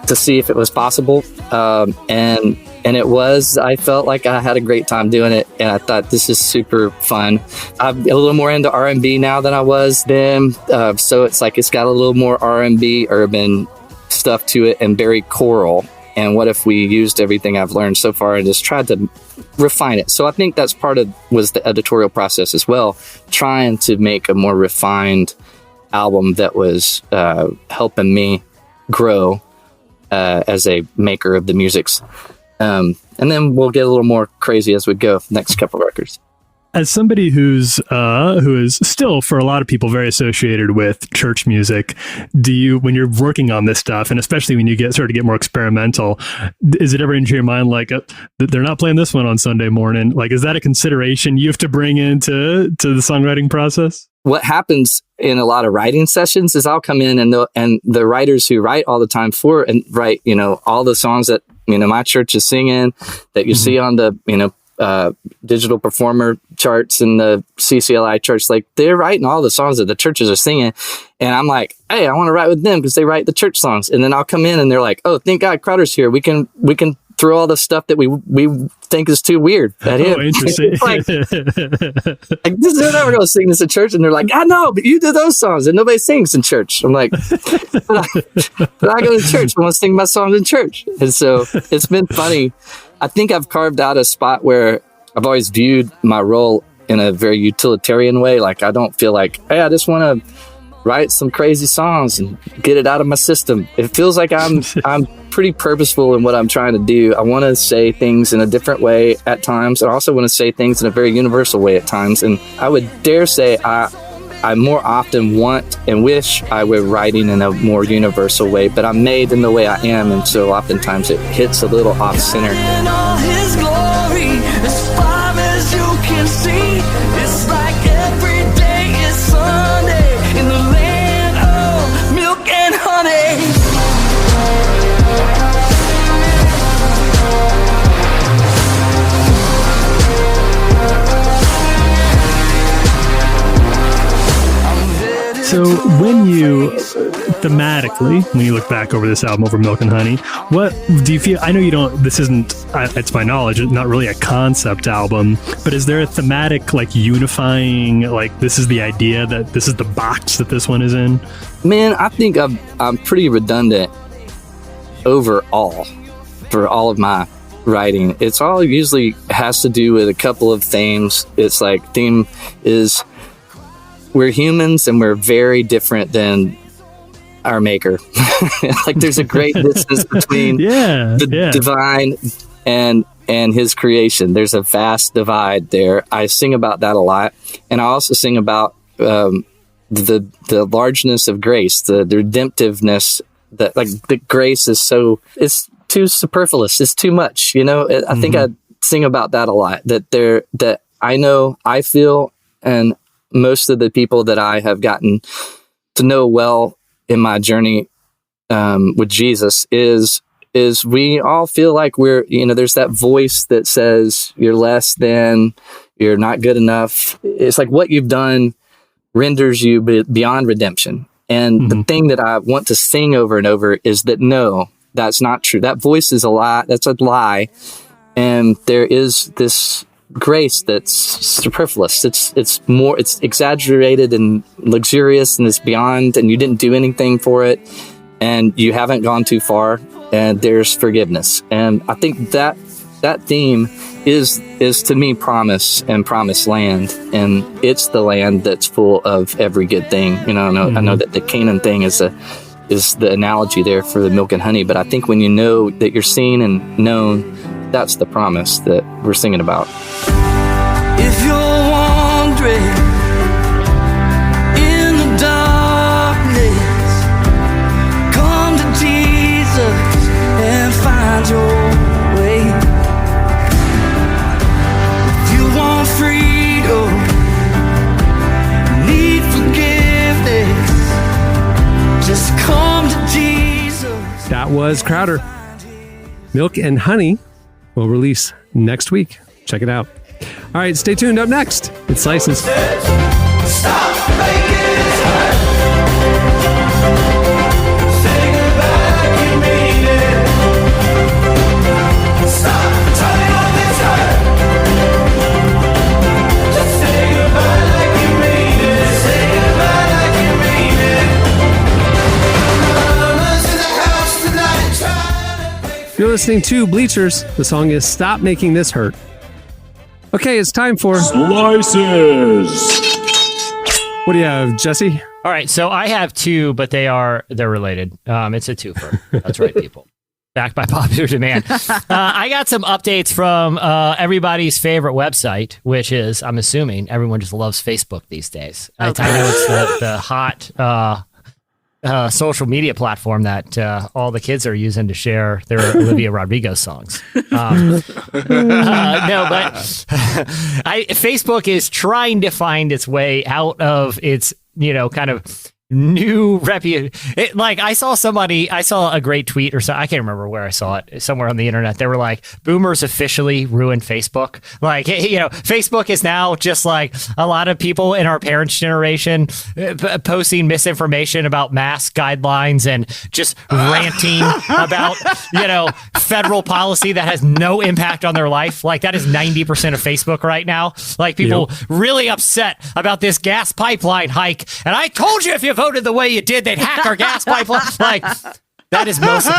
to see if it was possible. And it was. I felt like I had a great time doing it, and I thought this is super fun. I'm a little more into R&B now than I was then, so it's like it's got a little more R&B urban stuff to it and very choral. And what if we used everything I've learned so far and just tried to refine it? So I think that's was the editorial process as well, trying to make a more refined album that was helping me grow as a maker of the musics. And then we'll get a little more crazy as we go next couple records. As somebody who is still, for a lot of people, very associated with church music, when you're working on this stuff, and especially when you start to get more experimental, is it ever into your mind like they're not playing this one on Sunday morning? Like, is that a consideration you have to bring into the songwriting process? What happens in a lot of writing sessions is I'll come in and the writers who write all the time and write, all the songs that, my church is singing that you see on the, digital performer charts and the CCLI charts, like they're writing all the songs that the churches are singing. And I'm like, hey, I want to write with them because they write the church songs. And then I'll come in and they're like, oh, thank God Crowder's here. We can throw all the stuff that we think is too weird at him. Oh, interesting. like, they're never going to sing this in church. And they're like, I know, but you do those songs and nobody sings in church. I'm like, but I go to church. I want to sing my songs in church. And so it's been funny. I think I've carved out a spot where I've always viewed my role in a very utilitarian way. Like, I don't feel like, hey, I just want to write some crazy songs and get it out of my system. It feels like I'm pretty purposeful in what I'm trying to do. I want to say things in a different way at times. I also want to say things in a very universal way at times. And I would dare say I more often want and wish I were writing in a more universal way, but I'm made in the way I am, and so oftentimes it hits a little off center. In all his glory, as far as you can see, it's like every day is Sunday in the land of milk and honey. So when thematically, when you look back over this album, over Milk and Honey, what do you feel? I know you don't, this isn't, it's my knowledge, not really a concept album, but is there a thematic, like unifying, like this is the idea, that this is the box that this one is in? Man, I think I'm pretty redundant overall for all of my writing. It's all usually has to do with a couple of themes. It's like, theme is, we're humans and we're very different than our maker. Like, there's a great distance between the divine and his creation. There's a vast divide there. I sing about that a lot. And I also sing about the largeness of grace, the redemptiveness, that like the grace is it's too superfluous. It's too much, I think I sing about that a lot, that I know, I feel, and most of the people that I have gotten to know well in my journey with Jesus is we all feel like we're, there's that voice that says you're less than, you're not good enough. It's like what you've done renders you beyond redemption. And the thing that I want to sing over and over is that, no, that's not true. That voice is a lie. That's a lie. And there is this grace that's superfluous. It's more, it's exaggerated and luxurious, and it's beyond, and you didn't do anything for it, and you haven't gone too far, and there's forgiveness. And I think that theme is to me promise and promised land, and it's the land that's full of every good thing. I know that the Canaan thing is the analogy there for the milk and honey, but I think when you know that you're seen and known, that's the promise that we're singing about. If you're wandering in the darkness, come to Jesus and find your way. If you want freedom, need forgiveness, just come to Jesus. That was Crowder. Milk and Honey will release next week. Check it out. All right, stay tuned. Up next, it's Slices. Stop making it hurt. Say goodbye, you mean it. Stop turning on this hurt. Just say goodbye like you mean it. Say goodbye like you mean it. Mama's in the house tonight trying to You're listening to Bleachers. The song is Stop Making This Hurt. Okay, it's time for Slices. What do you have, Jesse? All right, so I have two, but they're related. It's a twofer. That's right, people. Backed by popular demand. I got some updates from everybody's favorite website, which is, I'm assuming, everyone just loves Facebook these days. Okay. I know it's the hot social media platform that all the kids are using to share their Olivia Rodrigo songs. No, but Facebook is trying to find its way out of its, kind of new like I saw a great tweet or so, I can't remember where I saw it, somewhere on the internet. They were like, boomers officially ruined Facebook. Like, Facebook is now just like a lot of people in our parents' generation posting misinformation about mask guidelines and just ranting about, federal policy that has no impact on their life. Like, that is 90% of Facebook right now. Like, people really upset about this gas pipeline hike. And I told you, if you voted the way you did, they'd hack our gas pipeline. Like, that is most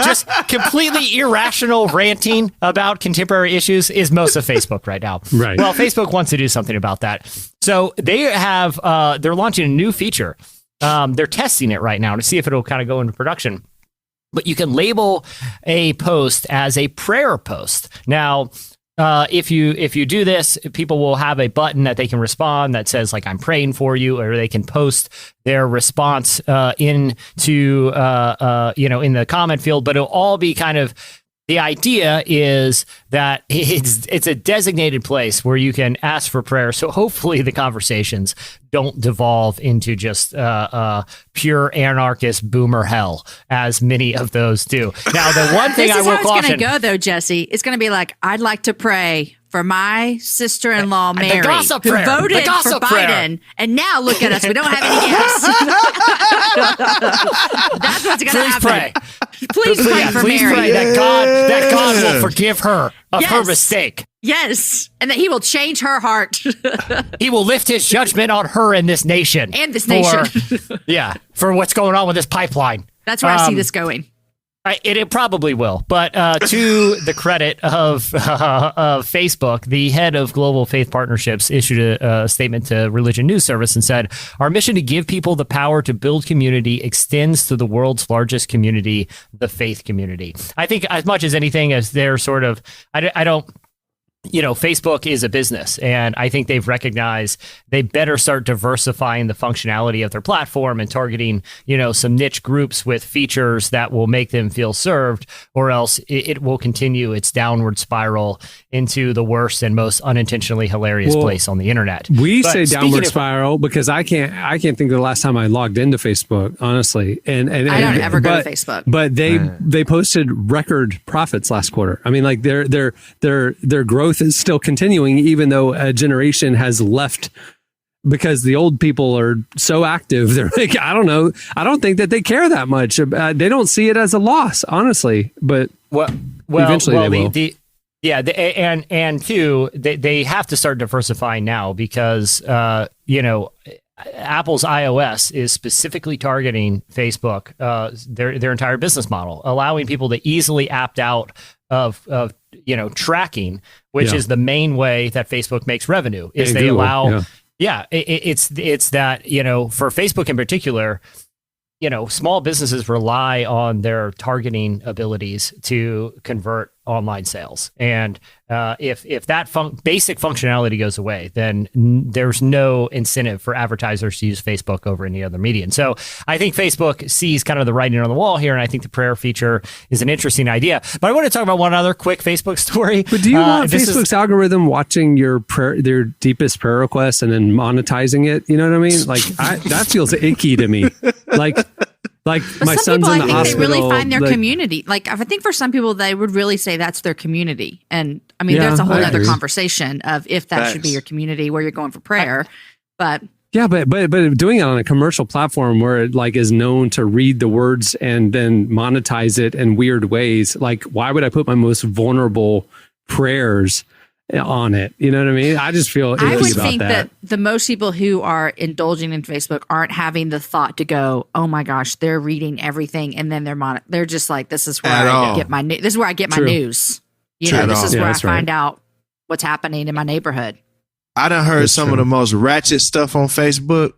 just completely irrational ranting about contemporary issues is most of Facebook right now. Right. Well, Facebook wants to do something about that. So they have, they're launching a new feature. They're testing it right now to see if it'll kind of go into production. But you can label a post as a prayer post. Now, if you do this, people will have a button that they can respond that says, like, I'm praying for you, or they can post their response into in the comment field. But it'll all be kind of, the idea is that it's a designated place where you can ask for prayer. So hopefully the conversations don't devolve into just pure anarchist boomer hell, as many of those do. Now, the one thing I will caution... This is how it's going to go, though, Jesse. It's going to be like, I'd like to pray for my sister-in-law, Mary, who voted for Biden. And now look at us. We don't have any guests. That's what's going to happen. Please pray for Mary. Pray that God will forgive her of her mistake. Yes, and that he will change her heart. He will lift his judgment on her and this nation. And this nation. For what's going on with this pipeline. That's where I see this going. It probably will. But to the credit of Facebook, the head of Global Faith Partnerships issued a statement to Religion News Service and said, our mission to give people the power to build community extends to the world's largest community, the faith community. I think as much as anything, as they're sort of, I don't... Facebook is a business, and I think they've recognized they better start diversifying the functionality of their platform and targeting, some niche groups with features that will make them feel served, or else it will continue its downward spiral into the worst and most unintentionally hilarious place on the internet. We say downward spiral because I can't think of the last time I logged into Facebook, honestly. And I don't ever go to Facebook. But they posted record profits last quarter. I mean, like their growth is still continuing, even though a generation has left, because the old people are so active. They're like, I don't know. I don't think that they care that much. They don't see it as a loss, honestly. But eventually they will. And two, they have to start diversifying now because Apple's iOS is specifically targeting Facebook, their entire business model, allowing people to easily opt out of tracking, which is the main way that Facebook makes revenue. Is they Google, allow, it's that for Facebook in particular, small businesses rely on their targeting abilities to convert online sales. And if that basic functionality goes away, then there's no incentive for advertisers to use Facebook over any other medium. So I think Facebook sees kind of the writing on the wall here, and I think the prayer feature is an interesting idea. But I want to talk about one other quick Facebook story. But do you want Facebook's algorithm watching their deepest prayer requests and then monetizing it? You know what I mean? Like that feels icky to me. Like my son's in the hospital. They really find their community. Like, I think for some people, they would really say that's their community. And I mean, there's a whole other conversation of if that should be your community where you're going for prayer. But doing it on a commercial platform where it is known to read the words and then monetize it in weird ways. Like, why would I put my most vulnerable prayers on it. You know what I mean? I just feel I icky would about think that. that the most people who are indulging in Facebook aren't having the thought to go, "Oh my gosh, they're reading everything," and then they're just like, "This is where I get my this is where I get my True. news." You True. know, this is Yeah, where I that's right. find out what's happening in my neighborhood. I done heard That's some true. of the most ratchet stuff on Facebook.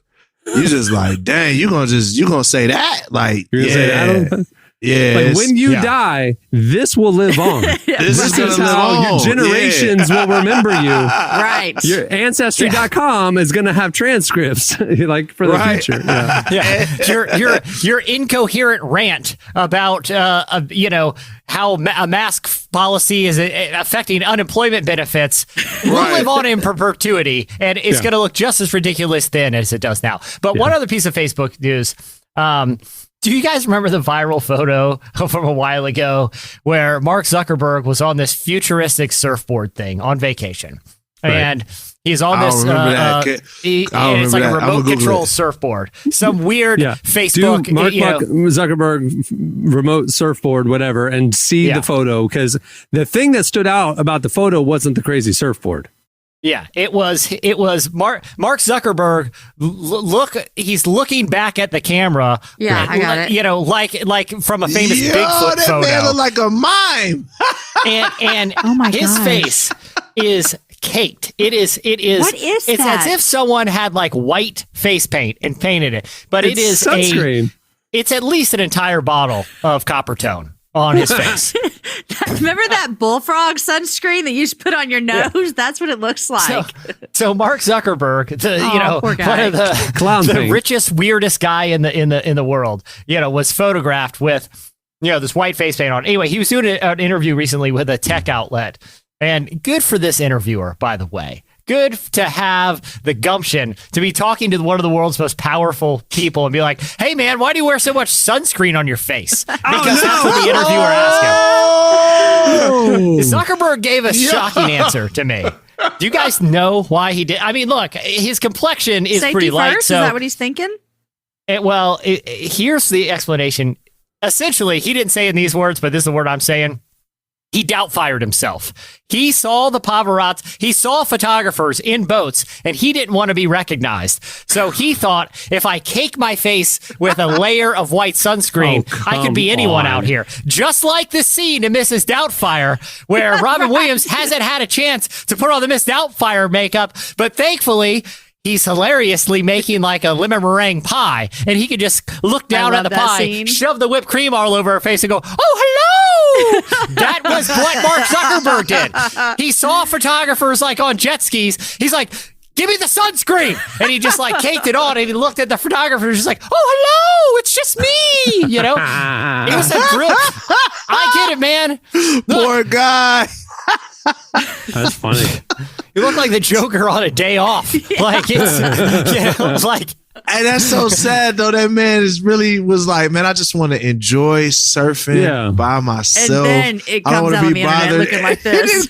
You just like, dang, you gonna say that? Like, You're gonna say that? yeah. Like when you die, this will live on. This is gonna live how on. your generations will remember you. Right. Your ancestry.com is going to have transcripts like for the Right. future. Yeah. Yeah, your incoherent rant about how a mask policy is affecting unemployment benefits will Right. live on in perpetuity, and it's going to look just as ridiculous then as it does now. But one other piece of Facebook news. Do you guys remember the viral photo from a while ago where Mark Zuckerberg was on this futuristic surfboard thing on vacation? Right. And he's on I this, don't remember that. I don't and it's like a remember that. remote I'ma Google control it. surfboard. Some weird Yeah. Facebook. Do Mark you know, Zuckerberg remote surfboard, whatever, and see the photo. Because the thing that stood out about the photo wasn't the crazy surfboard. Yeah, it was Mark Zuckerberg. He's looking back at the camera. Yeah, I got it. You know, like from a famous Bigfoot that photo. man look like a mime. and Oh my his gosh. face is caked. It is. What is It's that? as if someone had like white face paint and painted it, but it is sunscreen. It's at least an entire bottle of copper tone on his face. Remember that bullfrog sunscreen that you just put on your nose? That's what it looks like. So Mark Zuckerberg, poor guy. one of the Clown the thing. richest, weirdest guy in the world, was photographed with this white face paint on. Anyway, he was doing an interview recently with a tech outlet, and good for this interviewer, by the way. Good to have the gumption to be talking to one of the world's most powerful people and be like, "Hey, man, why do you wear so much sunscreen on your face?" Because that's what the interviewer asked him. Zuckerberg gave a shocking answer to me. Do you guys know why he did? I mean, look, his complexion is Safety pretty light. first? So, Is that what he's thinking? here's the explanation. Essentially, he didn't say it in these words, but this is the word I'm saying. He doubtfired himself. He saw the paparazzi. He saw photographers in boats, and he didn't want to be recognized. So he thought, if I cake my face with a layer of white sunscreen, I could be anyone out here. Just like the scene in Mrs. Doubtfire, where Robin Williams hasn't had a chance to put on the Miss Doubtfire makeup, but thankfully, he's hilariously making like a lemon meringue pie, and he could just look down at the that pie, scene. shove the whipped cream all over her face, and go, "Oh, hello!" That was what Mark Zuckerberg did. He saw photographers like on jet skis. He's like, "Give me the sunscreen," and he just like caked it on, and he looked at the photographers, just like, "Oh, hello! It's just me." You know, it was a brilliant. I get it, man. Poor guy. That's funny. You look like the Joker on a day off. Like it's, like. And that's so sad though. That man was like, man, I just want to enjoy surfing by myself. And then it I don't comes wanna out on be the internet bothered. looking like this.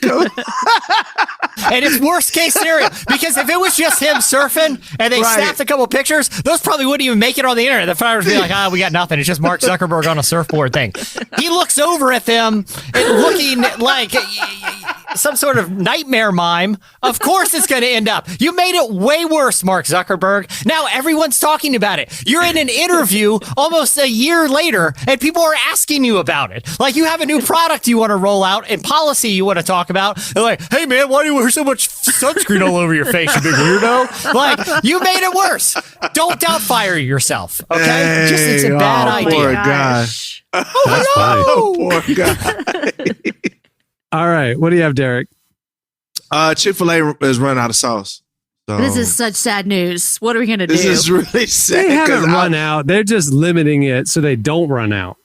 And it's worst case scenario, because if it was just him surfing and they snapped a couple pictures, those probably wouldn't even make it on the internet. The photographers would be like, we got nothing. It's just Mark Zuckerberg on a surfboard thing. He looks over at them and looking like some sort of nightmare mime. Of course it's going to end up. You made it way worse, Mark Zuckerberg. Now everyone's talking about it. You're in an interview almost a year later and people are asking you about it. Like you have a new product you want to roll out and policy you want to talk about. They're like, "Hey man, why do you wear so much sunscreen all over your face, you big weirdo?" Like, you made it worse. Don't doubtfire yourself, okay? Hey, Just it's a bad idea. Poor guy. That's funny. Poor guy. All right. What do you have, Derek? Chick-fil-A is running out of sauce. So This is such sad news. What are we going to do? this is really sad. They haven't 'cause run out. They're just limiting it so they don't run out.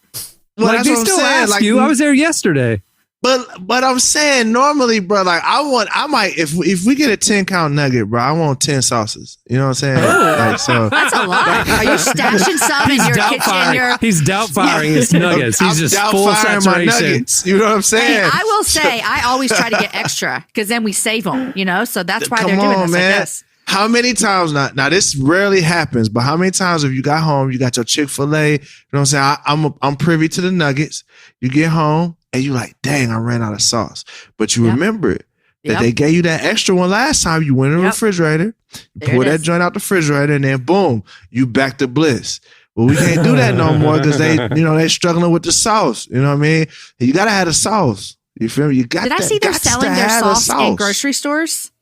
Well, Like that's they what I'm still saying. ask Like, you. I was there yesterday. But I'm saying normally, bro, like I might if we get a 10 count nugget, bro, I want 10 sauces. You know what I'm saying? Like, so That's a lot. Are you stashing some in your kitchen? He's doubt firing his nuggets. He's just full doubtfiring my saturation. nuggets. You know what I'm saying? Hey, I will say, I always try to get extra because then we save them, So that's why Come they're doing on, this, I man. guess. How many times now this rarely happens, but how many times have you got home, you got your Chick-fil-A, you know what I'm saying? I'm privy to the nuggets. You get home and you like, dang, I ran out of sauce. But you remember it. that they gave you that extra one last time. You went in the refrigerator, pull that joint out the refrigerator, and then boom, you back to bliss. Well, we can't do that no more because they struggling with the sauce. You know what I mean? You gotta have the sauce. You feel me? You got. Did I see they're selling their sauce in grocery stores?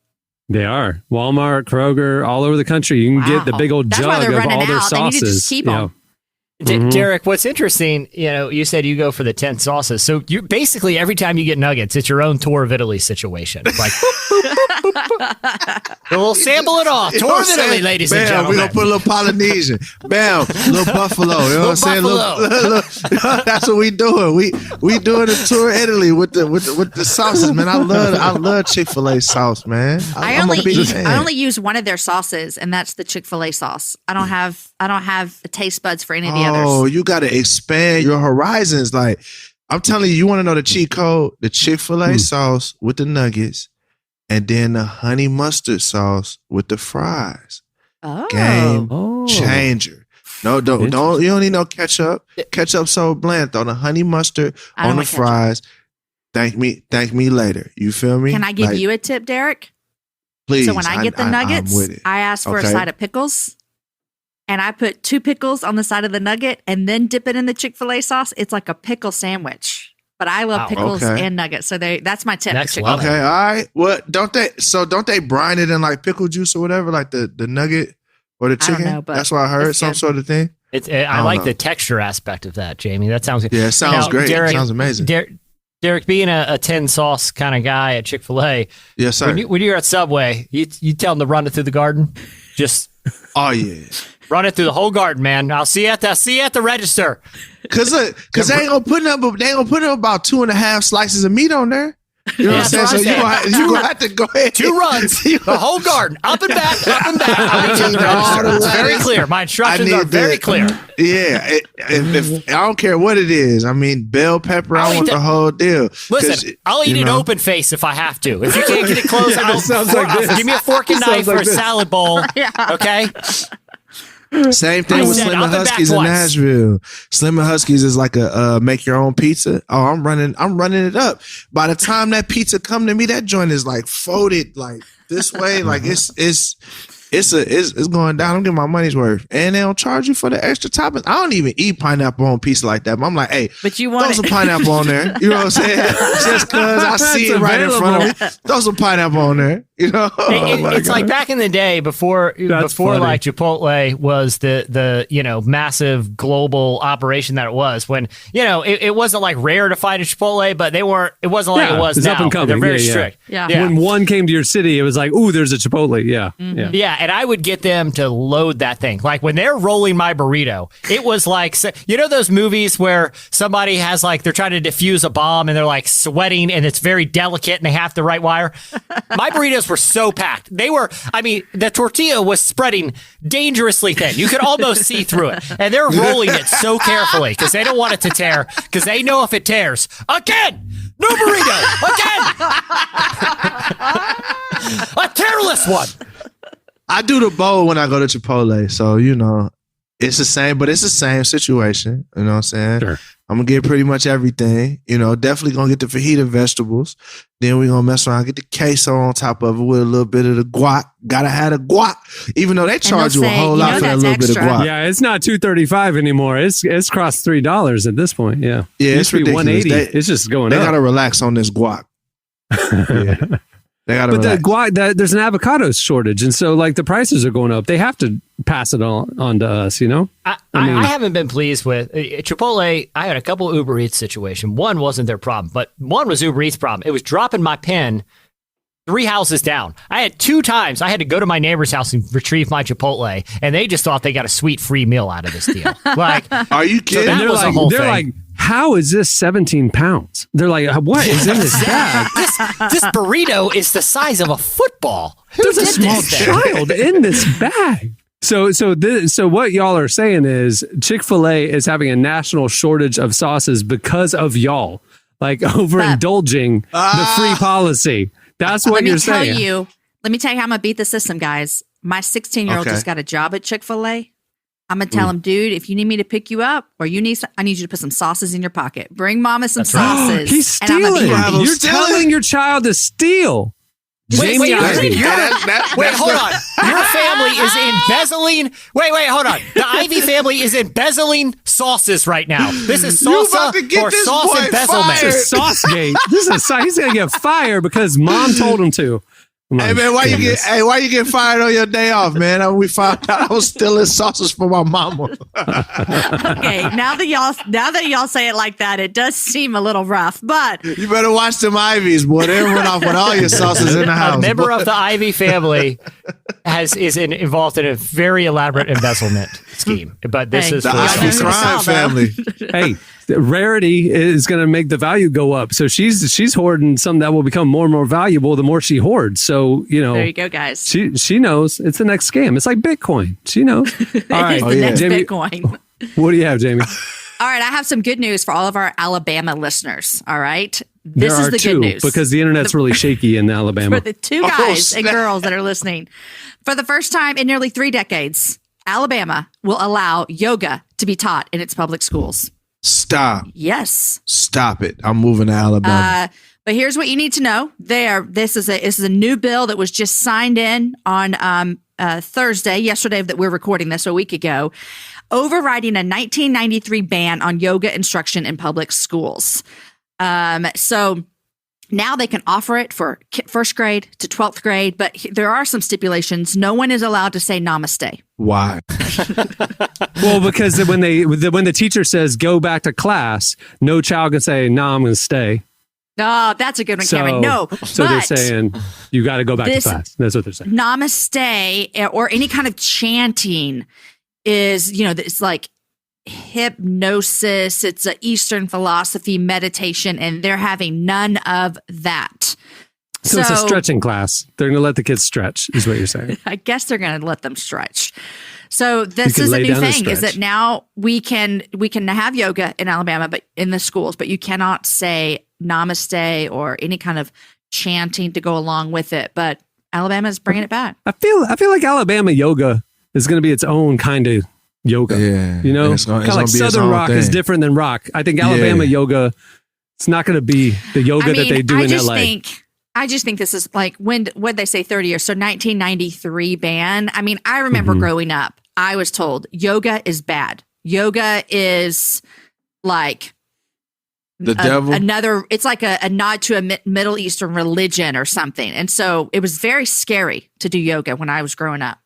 They are Walmart, Kroger, all over the country. You can get the big old jug of all their sauces. They need to just keep them. Derek, what's interesting, you said you go for the 10 sauces. So you basically every time you get nuggets, it's your own tour of Italy situation. Like, we'll sample it all. Tour of Italy, ladies and gentlemen. We're going to put a little Polynesian. Bam, little buffalo. You know what I'm saying? That's what we doing. We doing a tour of Italy with the sauces, man. I love Chick-fil-A sauce, man. I only use one of their sauces, and that's the Chick-fil-A sauce. I don't have taste buds for any of the others. Oh, you got to expand your horizons. Like, I'm telling you want to know the cheat code? The Chick-fil-A sauce with the nuggets, and then the honey mustard sauce with the fries. Oh. Game changer. No, don't. You don't need no ketchup. Ketchup so bland. Throw the honey mustard on the fries. Thank me later. You feel me? Can I give you a tip, Derek? Please. So when I get the nuggets, I ask for a side of pickles. And I put 2 pickles on the side of the nugget and then dip it in the Chick-fil-A sauce. It's like a pickle sandwich. But I love pickles and nuggets. So that's my tip. Next level. Okay, all right. What don't they brine it in like pickle juice or whatever, like the nugget or the chicken? I don't know, but that's what I heard. Some sort of thing. I like the texture aspect of that, Jamie. That sounds good. Yeah, it sounds great. Derek, it sounds amazing. Derek, being a 10 sauce kind of guy at Chick-fil-A, yes, sir. When you're at Subway, you tell them to run it through the garden. Just run it through the whole garden, man. I'll see you at the register. Cause they ain't gonna put about 2.5 slices of meat on there. You know what I'm saying? So you're gonna have to go ahead. 2 runs, the whole garden, up and back. It's very clear. My instructions are very clear. Yeah, if I don't care what it is. I mean, bell pepper. I want the whole deal. Listen, I'll eat it open face if I have to. If you can't get it closed, give me a fork and knife or a salad bowl. Okay. Same thing with Slim and Huskies in Nashville. Slim and Huskies is like a make your own pizza. Oh, I'm running it up. By the time that pizza come to me, that joint is like folded like this way. Like it's going down. I'm getting my money's worth. And they don't charge you for the extra toppings. I don't even eat pineapple on pizza like that. But I'm like, hey, but you want throw some pineapple on there. You know what I'm saying? Just because I see it right in front of me. Throw some pineapple on there. You know? It's like back in the day before like Chipotle was the massive global operation that it was, when it wasn't like rare to find a Chipotle, but it wasn't like it was now. Up and coming. They're very strict. Yeah. When one came to your city, it was like, ooh, there's a Chipotle. Yeah. Mm-hmm. Yeah, and I would get them to load that thing. Like when they're rolling my burrito, it was like, those movies where somebody has like, they're trying to defuse a bomb and they're like sweating and it's very delicate and they have the right wire. My burritos were so packed. The tortilla was spreading dangerously thin. You could almost see through it. And they're rolling it so carefully because they don't want it to tear, because they know if it tears, again, no burrito, again, a tearless one. I do the bowl when I go to Chipotle. So, it's the same, but it's the same situation. You know what I'm saying? Sure. I'm going to get pretty much everything. Definitely going to get the fajita vegetables. Then we're going to mess around, get the queso on top of it with a little bit of the guac. Got to have the guac. Even though they charge you a whole lot for a little bit of guac. Yeah, it's not $2.35 anymore. It's crossed $3 at this point. Yeah. Yeah, it's ridiculous. $180. It's just going up. They got to relax on this guac. Yeah. They gotta relax. The guac, there's an avocado shortage, and so like the prices are going up. They have to pass it on to us, I haven't been pleased with Chipotle. I had a couple Uber Eats situation. One wasn't their problem, but one was Uber Eats' problem. It was dropping my pin 3 houses down. I had 2 times I had to go to my neighbor's house and retrieve my Chipotle, and they just thought they got a sweet free meal out of this deal. Like, are you kidding? So that was a whole thing. How is this 17 pounds? They're like, what is in this bag? This burrito is the size of a football. There's a small child in this bag. So what y'all are saying is Chick-fil-A is having a national shortage of sauces because of y'all, like overindulging the free policy. That's what you're saying. Let me tell you how I'm going to beat the system, guys. My 16-year-old just got a job at Chick-fil-A. I'm going to tell him, dude, if you need me to pick you up or I need you to put some sauces in your pocket. Bring mama some sauces. He's stealing. You're telling your child to steal. Wait, Jamie hold Ivey. on. Your family is embezzling. Wait, hold on. The Ivy family is embezzling sauces right now. This is salsa or sauce embezzlement. This is Saucegate. He's gonna get fired because mom told him to. Hey man, why you get fired on your day off, man? We found out I was stealing sauces for my mama. Okay, now that y'all say it like that, it does seem a little rough. But you better watch them Ivies, boy. They run off with all your sauces in the house. A member boy. of the Ivy family is involved in a very elaborate embezzlement scheme. But this is the Ivy crime family. Hey, rarity is going to make the value go up. So she's hoarding something that will become more and more valuable the more she hoards. So, there you go, guys. She knows it's the next scam. It's like Bitcoin. She knows. All right. It's the next Jamie, Bitcoin. What do you have, Jamie? All right, I have some good news for all of our Alabama listeners. All right. There This is are the two, good news. because the internet's really shaky in Alabama. For the two guys and girls that are listening. For the first time in nearly 3 decades, Alabama will allow yoga to be taught in its public schools. Stop. Yes. Stop it. I'm moving to Alabama. But here's what you need to know. This is a new bill that was just signed in on Thursday, yesterday that we're recording this, a week ago, overriding a 1993 ban on yoga instruction in public schools. So now they can offer it for first grade to 12th grade, but there are some stipulations. No one is allowed to say namaste. Why? Well, because when the teacher says go back to class, no child can say, "No, I'm going to stay." Oh, that's a good one, Cameron. No. So they're saying you got to go back to class. That's what they're saying. Namaste or any kind of chanting is, it's like hypnosis. It's an Eastern philosophy, meditation, and they're having none of that. So it's a stretching class. They're going to let the kids stretch, is what you're saying. I guess they're going to let them stretch. So this is a new thing, is that now we can have yoga in Alabama, but in the schools, but you cannot say namaste or any kind of chanting to go along with it. But Alabama is bringing it back. I feel like Alabama yoga is going to be its own kind of yoga. Yeah, kind of like Southern rock is different than rock. I think Alabama yoga, it's not going to be the yoga that they do in LA. I just think this is like what'd they say 30 years? So 1993 ban. I mean, I remember growing up, I was told yoga is bad. Yoga is like the devil. It's like a nod to a Middle Eastern religion or something. And so it was very scary to do yoga when I was growing up.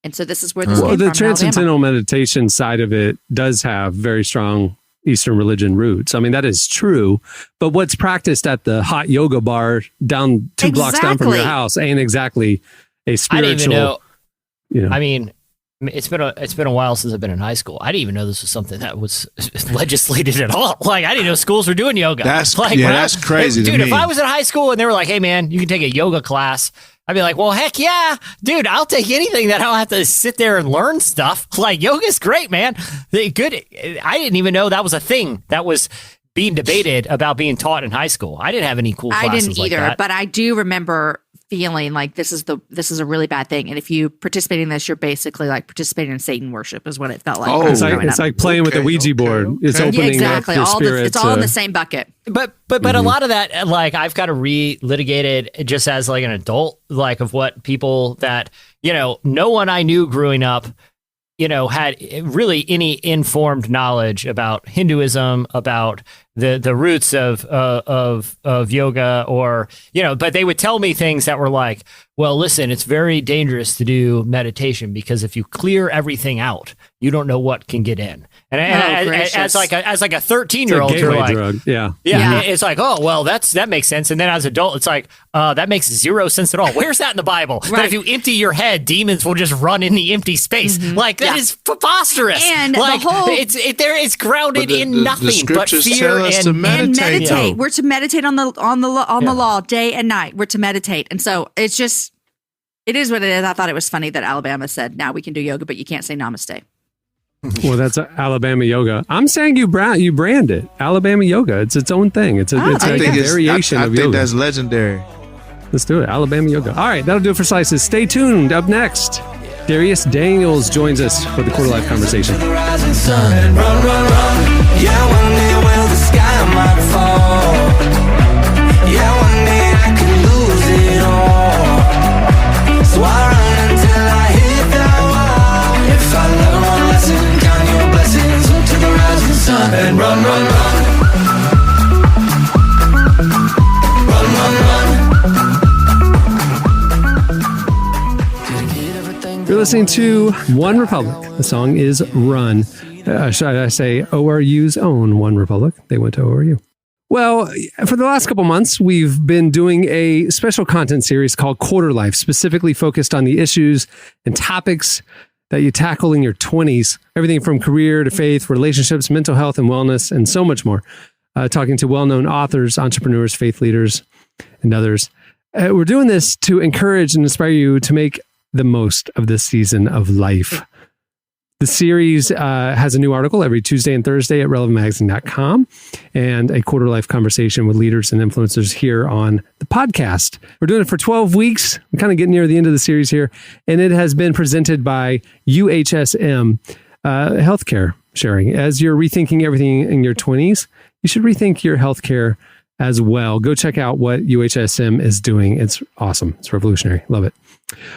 And so this is where this came from. The transcendental meditation side of it does have very strong Eastern religion roots. I mean, that is true. But what's practiced at the hot yoga bar down 2 blocks down from your house ain't exactly a spiritual. I didn't even know. I mean, it's been a while since I've been in high school. I didn't even know this was something that was legislated at all. Like, I didn't know schools were doing yoga. That's crazy, dude. to me. If I was in high school and they were like, "Hey, man, you can take a yoga class," I'd be like, "Well, heck yeah, dude! I'll take anything that I don't have to sit there and learn stuff. Like, yoga's great, man. Good." I didn't even know that was a thing that was being debated about being taught in high school. I didn't have any cool classes. I didn't either, like that. but I do remember feeling like this is a really bad thing, and if you participate in this, you're basically like participating in Satan worship, is what it felt like. It's like playing with the Ouija board. It's opening up your spirit. It's all in the same bucket. But a lot of that, like, I've got to relitigate it just as like an adult, like of what people that, no one I knew growing up, had really any informed knowledge about Hinduism, about the roots of yoga, or but they would tell me things that were like, well, listen, it's very dangerous to do meditation because if you clear everything out, you don't know what can get in. And as like a 13-year-old, you're like, drug. Yeah. It's like, oh, well, that makes sense. And then as an adult, it's like, that makes zero sense at all. Where's that in the Bible? Right. That if you empty your head, demons will just run in the empty space. Like, that is preposterous. And like, the whole it's grounded in nothing but fear and meditate. Yeah. We're to meditate on the law day and night. We're to meditate, and so it is what it is. I thought it was funny that Alabama said now we can do yoga, but you can't say namaste. Well, that's Alabama yoga. I'm saying you brand it Alabama yoga. It's its own thing. It's a variation of yoga. I think that's legendary. Let's do it. Alabama yoga. All right, that'll do it for Slices. Stay tuned. Up next, Dharius Daniels joins us for the Quarterlife conversation. Yeah, one day will the sky might fall. Yeah, one day I could lose it all. You're listening to One Republic. The song is Run. Should I say ORU's own One Republic? They went to ORU. Well, for the last couple months, we've been doing a special content series called Quarterlife, specifically focused on the issues and topics that you tackle in your 20s. Everything from career to faith, relationships, mental health and wellness, and so much more. Talking to well-known authors, entrepreneurs, faith leaders, and others. We're doing this to encourage and inspire you to make the most of this season of life. The series has a new article every Tuesday and Thursday at relevantmagazine.com and a Quarterlife conversation with leaders and influencers here on the podcast. We're doing it for 12 weeks. We're kind of getting near the end of the series here, and it has been presented by UHSM Healthcare Sharing. As you're rethinking everything in your 20s, you should rethink your healthcare as well. Go check out what UHSM is doing. It's awesome. It's revolutionary. Love it.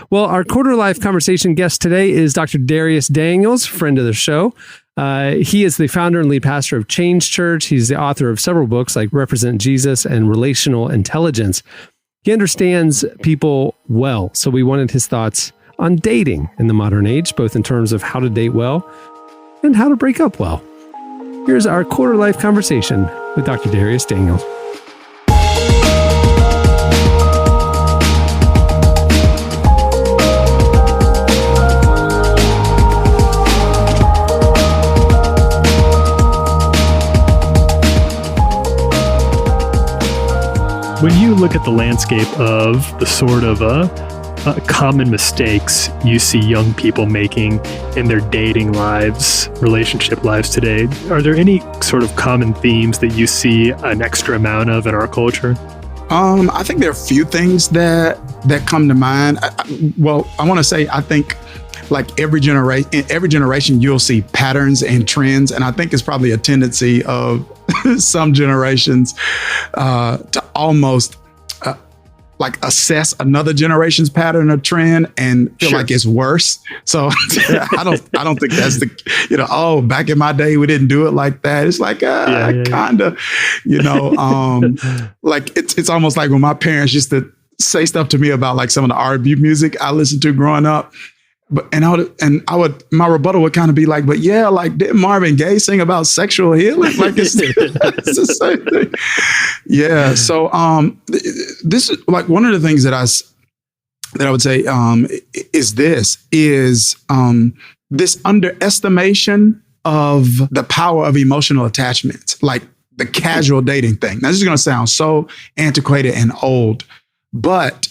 Well, our Quarterlife conversation guest today is Dr. Dharius Daniels, friend of the show. He is the founder and lead pastor of Change Church. He's the author of several books like Represent Jesus and Relational Intelligence. He understands people well, so we wanted his thoughts on dating in the modern age, both in terms of how to date well and how to break up well. Here's our Quarterlife conversation with Dr. Dharius Daniels. When you look at the landscape of the sort of common mistakes you see young people making in their dating lives, relationship lives today, are there any sort of common themes that you see an extra amount of in our culture? I think there are a few things that come to mind. I want to say, I think like every generation, you'll see patterns and trends. And I think it's probably a tendency of some generations to almost like assess another generation's pattern or trend and feel like it's worse. So I don't think that's the, back in my day, we didn't do it like that. It's like, kind of, like it's almost like when my parents used to say stuff to me about like some of the R&B music I listened to growing up. My rebuttal would kind of be like, but yeah, like didn't Marvin Gaye sing about sexual healing? Like it's the same thing. Yeah. So this is like one of the things that I would say is this underestimation of the power of emotional attachments, like the casual dating thing. Now this is going to sound so antiquated and old, but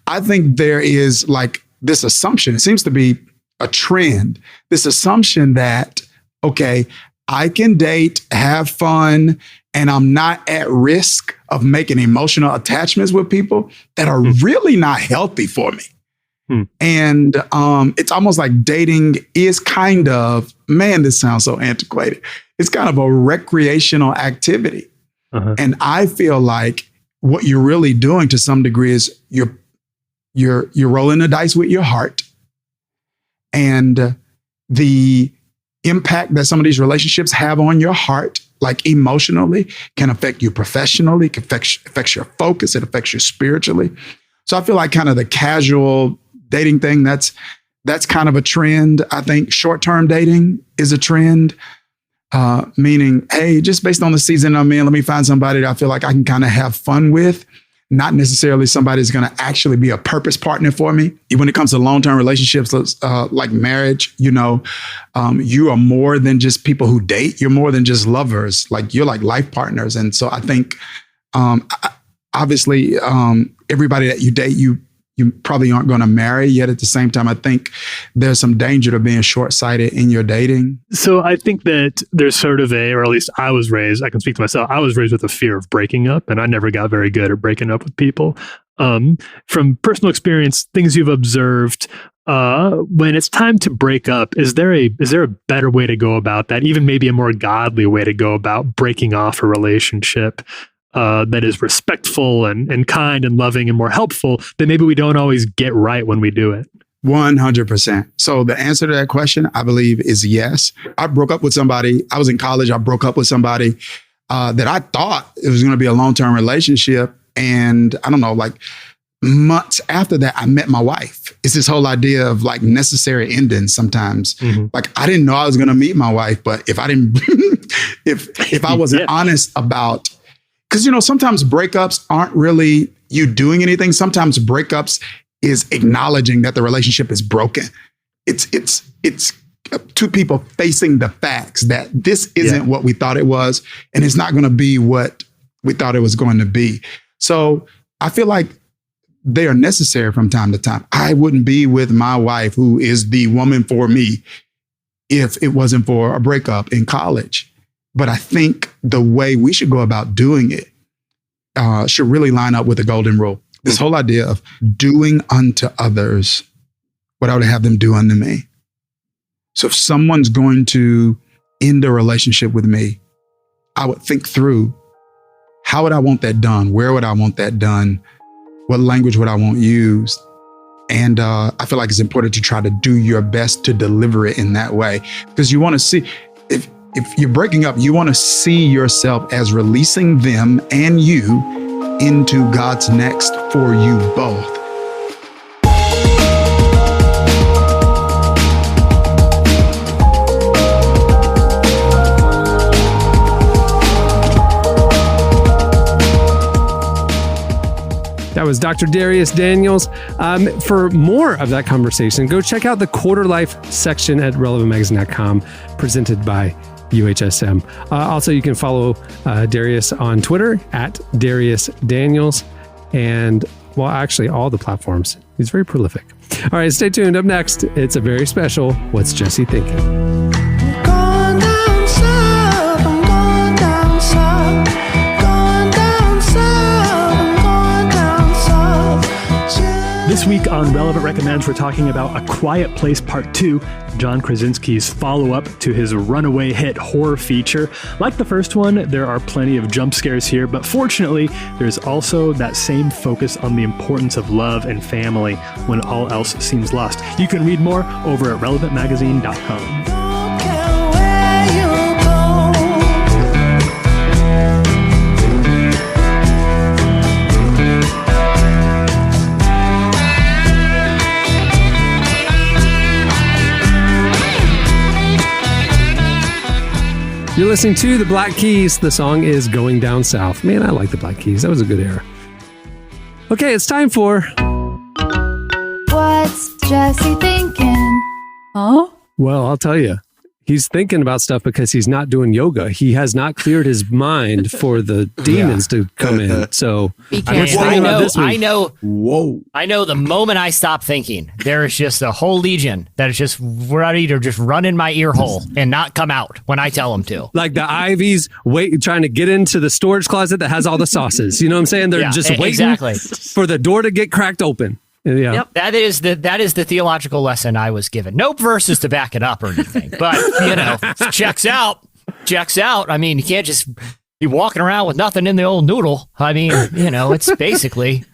I think there is like this assumption, it seems to be a trend, this assumption that, okay, I can date, have fun, and I'm not at risk of making emotional attachments with people that are really not healthy for me. And it's almost like dating is kind of, man, this sounds so antiquated. It's kind of a recreational activity. And I feel like what you're really doing to some degree is you're rolling the dice with your heart, and the impact that some of these relationships have on your heart, like emotionally, can affect you professionally, can affects your focus, it affects you spiritually. So I feel like kind of the casual dating thing, that's kind of a trend. I think short-term dating is a trend, meaning, hey, just based on the season I'm in, let me find somebody that I feel like I can kind of have fun with. Not necessarily somebody who's going to actually be a purpose partner for me. When it comes to long-term relationships, like marriage, you are more than just people who date. You're more than just lovers. Like you're like life partners. And so I think, obviously, everybody that you date, you probably aren't going to marry. Yet at the same time, I think there's some danger to being short-sighted in your dating. So I think that there's sort of or at least I was raised, I can speak to myself, I was raised with a fear of breaking up, and I never got very good at breaking up with people. From personal experience, things you've observed, when it's time to break up, is there a better way to go about that? Even maybe a more godly way to go about breaking off a relationship that is respectful and kind and loving and more helpful that maybe we don't always get right when we do it? 100%. So the answer to that question, I believe, is yes. I broke up with somebody. I was in college. I broke up with somebody that I thought it was going to be a long-term relationship. And I don't know, like months after that, I met my wife. It's this whole idea of like necessary endings sometimes. Like I didn't know I was going to meet my wife, but if I didn't, if I wasn't honest about, because, you know, sometimes breakups aren't really you doing anything. Sometimes breakups is acknowledging that the relationship is broken. It's two people facing the facts that this isn't what we thought it was, and it's not going to be what we thought it was going to be. So I feel like they are necessary from time to time. I wouldn't be with my wife, who is the woman for me, if it wasn't for a breakup in college. But I think the way we should go about doing it should really line up with the golden rule. This whole idea of doing unto others what I would have them do unto me. So if someone's going to end a relationship with me, I would think through, how would I want that done? Where would I want that done? What language would I want used? And I feel like it's important to try to do your best to deliver it in that way, because you want to see, if you're breaking up, you want to see yourself as releasing them and you into God's next for you both. That was Dr. Dharius Daniels. For more of that conversation, go check out the Quarterlife section at relevantmagazine.com, presented by UHSM. Also, you can follow Dharius on Twitter at Dharius Daniels, and, well, actually all the platforms. He's very prolific. All right, stay tuned. Up next, it's a very special What's Jesse Thinking? This week on Relevant Recommends, we're talking about A Quiet Place Part 2, John Krasinski's follow-up to his runaway hit horror feature. Like the first one, there are plenty of jump scares here, but fortunately, there's also that same focus on the importance of love and family when all else seems lost. You can read more over at relevantmagazine.com. You're listening to the Black Keys. The song is Going Down South. Man, I like the Black Keys. That was a good era. Okay, it's time for... What's Jesse thinking? Huh? Well, I'll tell you. He's thinking about stuff because he's not doing yoga. He has not cleared his mind for the demons to come in. So I know. Whoa. I know the moment I stop thinking, there is just a whole legion that is just ready to just run in my ear hole and not come out when I tell them to. Like the Ivies trying to get into the storage closet that has all the sauces. You know what I'm saying? They're just waiting for the door to get cracked open. Yeah. Yep. That is the theological lesson I was given. No verses to back it up or anything, but checks out. I mean, you can't just be walking around with nothing in the old noodle. I mean, it's basically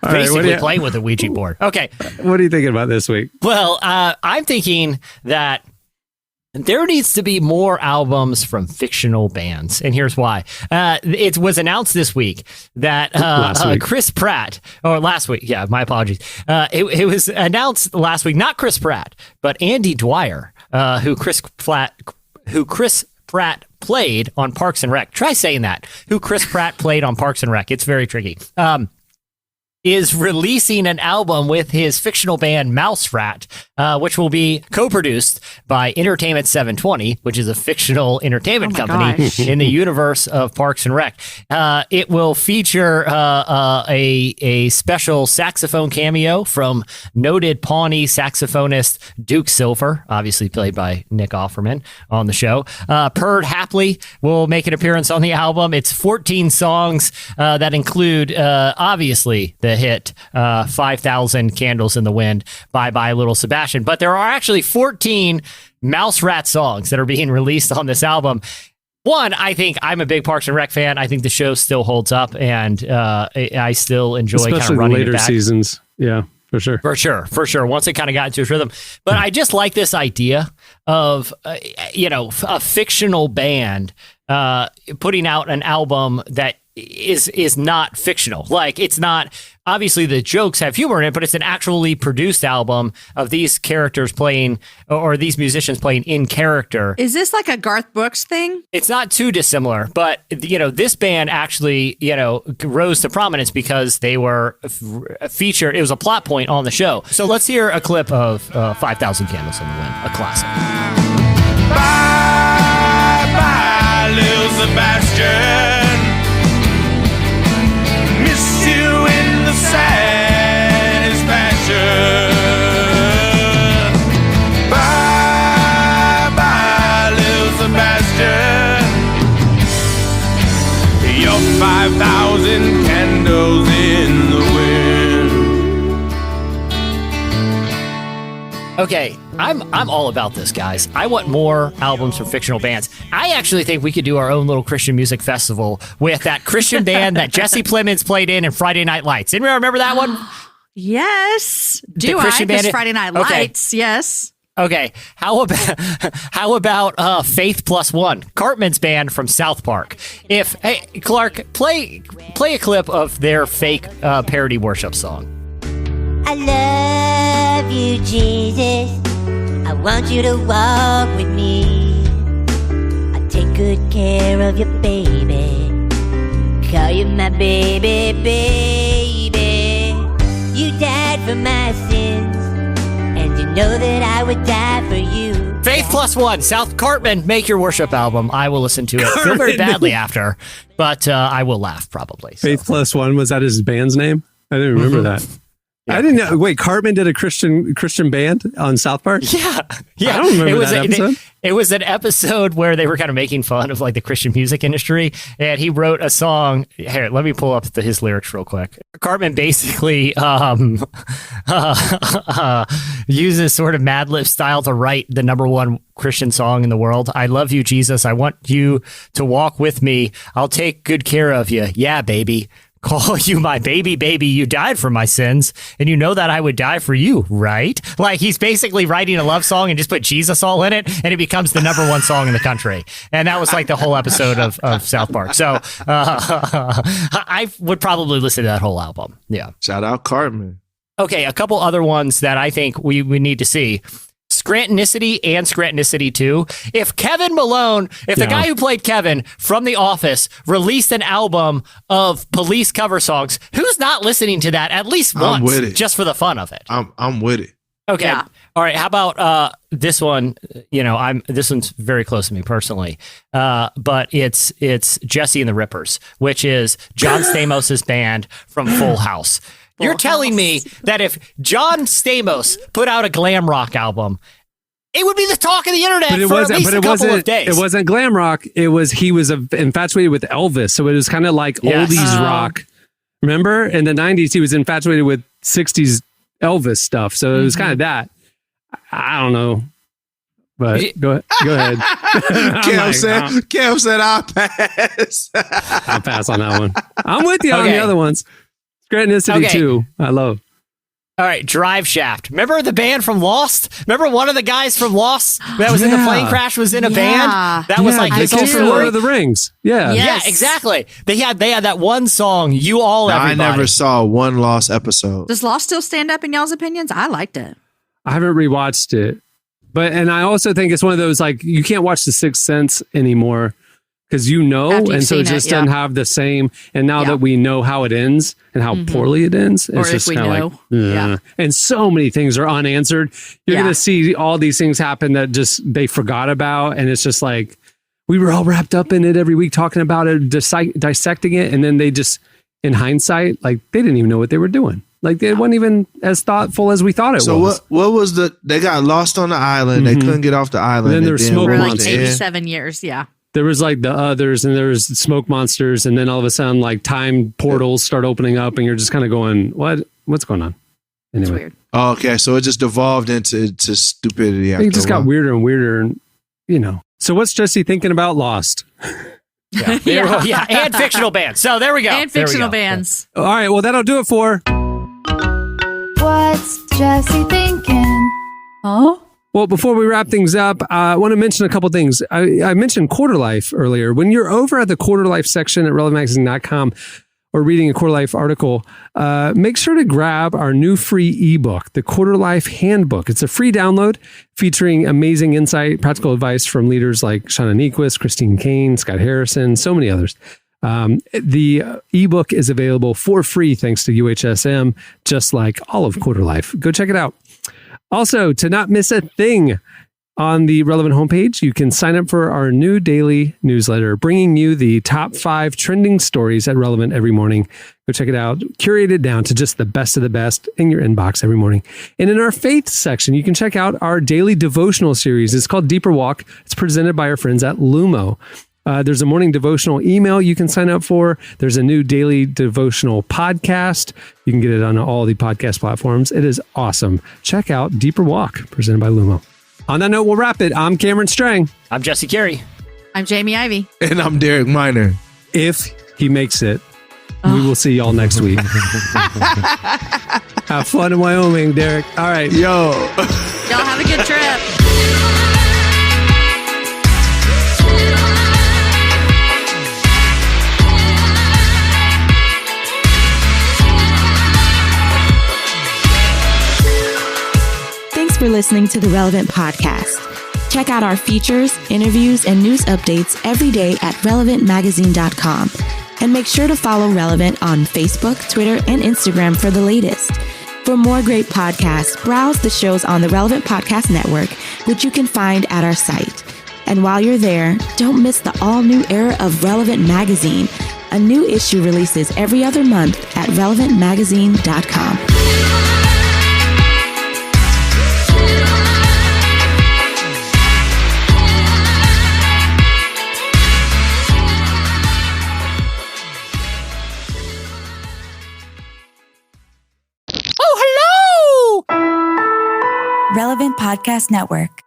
playing with a Ouija board. Okay. What are you thinking about this week? Well, I'm thinking that there needs to be more albums from fictional bands, and here's why. It was announced this week that Chris Pratt, or last week, my apologies. It was announced last week, not Chris Pratt, but Andy Dwyer, who Chris Pratt played on Parks and Rec. Try saying that. Who Chris Pratt played on Parks and Rec. It's very tricky. Is releasing an album with his fictional band Mouse Rat, which will be co-produced by Entertainment 720, which is a fictional entertainment company in the universe of Parks and Rec. It will feature a special saxophone cameo from noted Pawnee saxophonist Duke Silver, obviously played by Nick Offerman on the show. Perd Hapley will make an appearance on the album. It's 14 songs that include, obviously, the hit 5,000 Candles in the Wind, Bye Bye Little Sebastian. But there are actually 14 Mouse Rat songs that are being released on this album. One, I think I'm a big Parks and Rec fan. I think the show still holds up, and I still enjoy kind of running later it back. Seasons. Yeah. For sure. For sure. Once it kind of got into his rhythm. But I just like this idea of, a fictional band putting out an album that is not fictional. Like, it's not, obviously the jokes have humor in it, but it's an actually produced album of these characters playing, or these musicians playing in character. Is this like a Garth Brooks thing? It's not too dissimilar, but this band actually, rose to prominence because they were featured. It was a plot point on the show. So let's hear a clip of 5,000 Candles in the Wind, a classic. Bye, bye, little Sebastian. Miss you in the satisfaction. Bye, bye, little Sebastian. You're 5,000 candles in the wind. Okay, I'm all about this, guys. I want more albums from fictional bands. I actually think we could do our own little Christian music festival with that Christian band that Jesse Plemons played in Friday Night Lights. Anybody remember that one? Yes. Do Christian I? Because band- Friday Night Okay. Lights, yes. Okay, how about Faith Plus One, Cartman's band from South Park? Hey, Clark, play a clip of their fake parody worship song. I love you, Jesus. I want you to walk with me. I take good care of your baby. Call you my baby, baby. You died for my sins, and you know that I would die for you. Faith Plus One, South Cartman, make your worship album. I will listen to it. Feel very badly after, but I will laugh probably. So. Faith Plus One, was that his band's name? I didn't remember that. Yeah. I didn't know. Wait, Cartman did a Christian band on South Park? Yeah. I don't remember that episode. It was an episode where they were kind of making fun of like the Christian music industry, and he wrote a song. Here, let me pull up his lyrics real quick. Cartman basically uses sort of Mad Lib style to write the #1 Christian song in the world. I love you, Jesus. I want you to walk with me. I'll take good care of you. Yeah, baby. Call you my baby, baby. You died for my sins, and you know that I would die for you, right? Like, he's basically writing a love song and just put Jesus all in it, and it becomes the #1 song in the country. And that was like the whole episode of South Park. So I would probably listen to that whole album. Yeah. Shout out Cartman. Okay, a couple other ones that I think we need to see. Scrantonicity and Scrantonicity 2. If Kevin Malone, the guy who played Kevin from The Office released an album of Police cover songs, who's not listening to that at least once, with it. just for the fun of it? I'm with it. Okay. Yeah. All right. How about this one? This one's very close to me personally, but it's Jesse and the Rippers, which is John Stamos' band from Full House. You're telling me that if John Stamos put out a glam rock album, it would be the talk of the internet for at least a couple of days. It wasn't glam rock. He was infatuated with Elvis, so it was kind of like oldies rock. Remember, in the 90s, he was infatuated with 60s Elvis stuff, so it was kind of that. I don't know, but go ahead. Cam said I'll pass. I'll pass on that one. I'm with you on the other ones. Scrantonicity too. I love. All right, Drive Shaft. Remember the band from Lost? Remember one of the guys from Lost that was in the plane crash was in a band? That was like his whole story. Lord of the Rings. Yeah. Yes. Yeah, exactly. They had that one song, You All Everybody. I never saw one Lost episode. Does Lost still stand up in y'all's opinions? I liked it. I haven't rewatched it. And I also think it's one of those, like, you can't watch The Sixth Sense anymore because and so it just doesn't have the same. And now that we know how it ends and how poorly it ends, it's just kind of like, and so many things are unanswered. You're going to see all these things happen that just they forgot about. And it's just like, we were all wrapped up in it every week talking about it, dissecting it. And then they just, in hindsight, like they didn't even know what they were doing. Like it wasn't even as thoughtful as we thought it was. So what was they got lost on the island. They couldn't get off the island. And then there was smoke monsters. Like 87 years. Yeah. There was like the others and there was smoke monsters. And then all of a sudden, like time portals start opening up and you're just kind of going, what's going on? Anyway. It's weird. Oh, okay. So it just devolved into stupidity. It just got weirder and weirder. And, So what's Jesse thinking about Lost? Yeah. And fictional bands. So there we go. And fictional bands. All right. Well, that'll do it for What's Jesse thinking? Oh? Well, before we wrap things up, I want to mention a couple things. I mentioned Quarterlife earlier. When you're over at the Quarterlife section at relevantmagazine.com or reading a Quarterlife article, make sure to grab our new free ebook, the Quarterlife Handbook. It's a free download featuring amazing insight, practical advice from leaders like Shauna Niequist, Christine Kane, Scott Harrison, so many others. The ebook is available for free thanks to UHSM, just like all of Quarterlife. Go check it out. Also, to not miss a thing on the Relevant homepage, you can sign up for our new daily newsletter, bringing you the top 5 trending stories at Relevant every morning. Go check it out, curated down to just the best of the best in your inbox every morning. And in our faith section, you can check out our daily devotional series. It's called Deeper Walk. It's presented by our friends at Lumo. There's a morning devotional email you can sign up for. There's a new daily devotional podcast. You can get it on all the podcast platforms. It is awesome. Check out Deeper Walk, presented by Lumo. On that note, we'll wrap it. I'm Cameron Strang. I'm Jesse Carey. I'm Jamie Ivey. And I'm Derek Miner. If he makes it, we will see y'all next week. Have fun in Wyoming, Derek. All right. Yo. Y'all have a good trip. Thanks for listening to the Relevant Podcast. Check out our features, interviews, and news updates every day at relevantmagazine.com. And make sure to follow Relevant on Facebook, Twitter, and Instagram for the latest. For more great podcasts, browse the shows on the Relevant Podcast Network, which you can find at our site. And while you're there, don't miss the all-new era of Relevant Magazine. A new issue releases every other month at relevantmagazine.com. Relevant Podcast Network.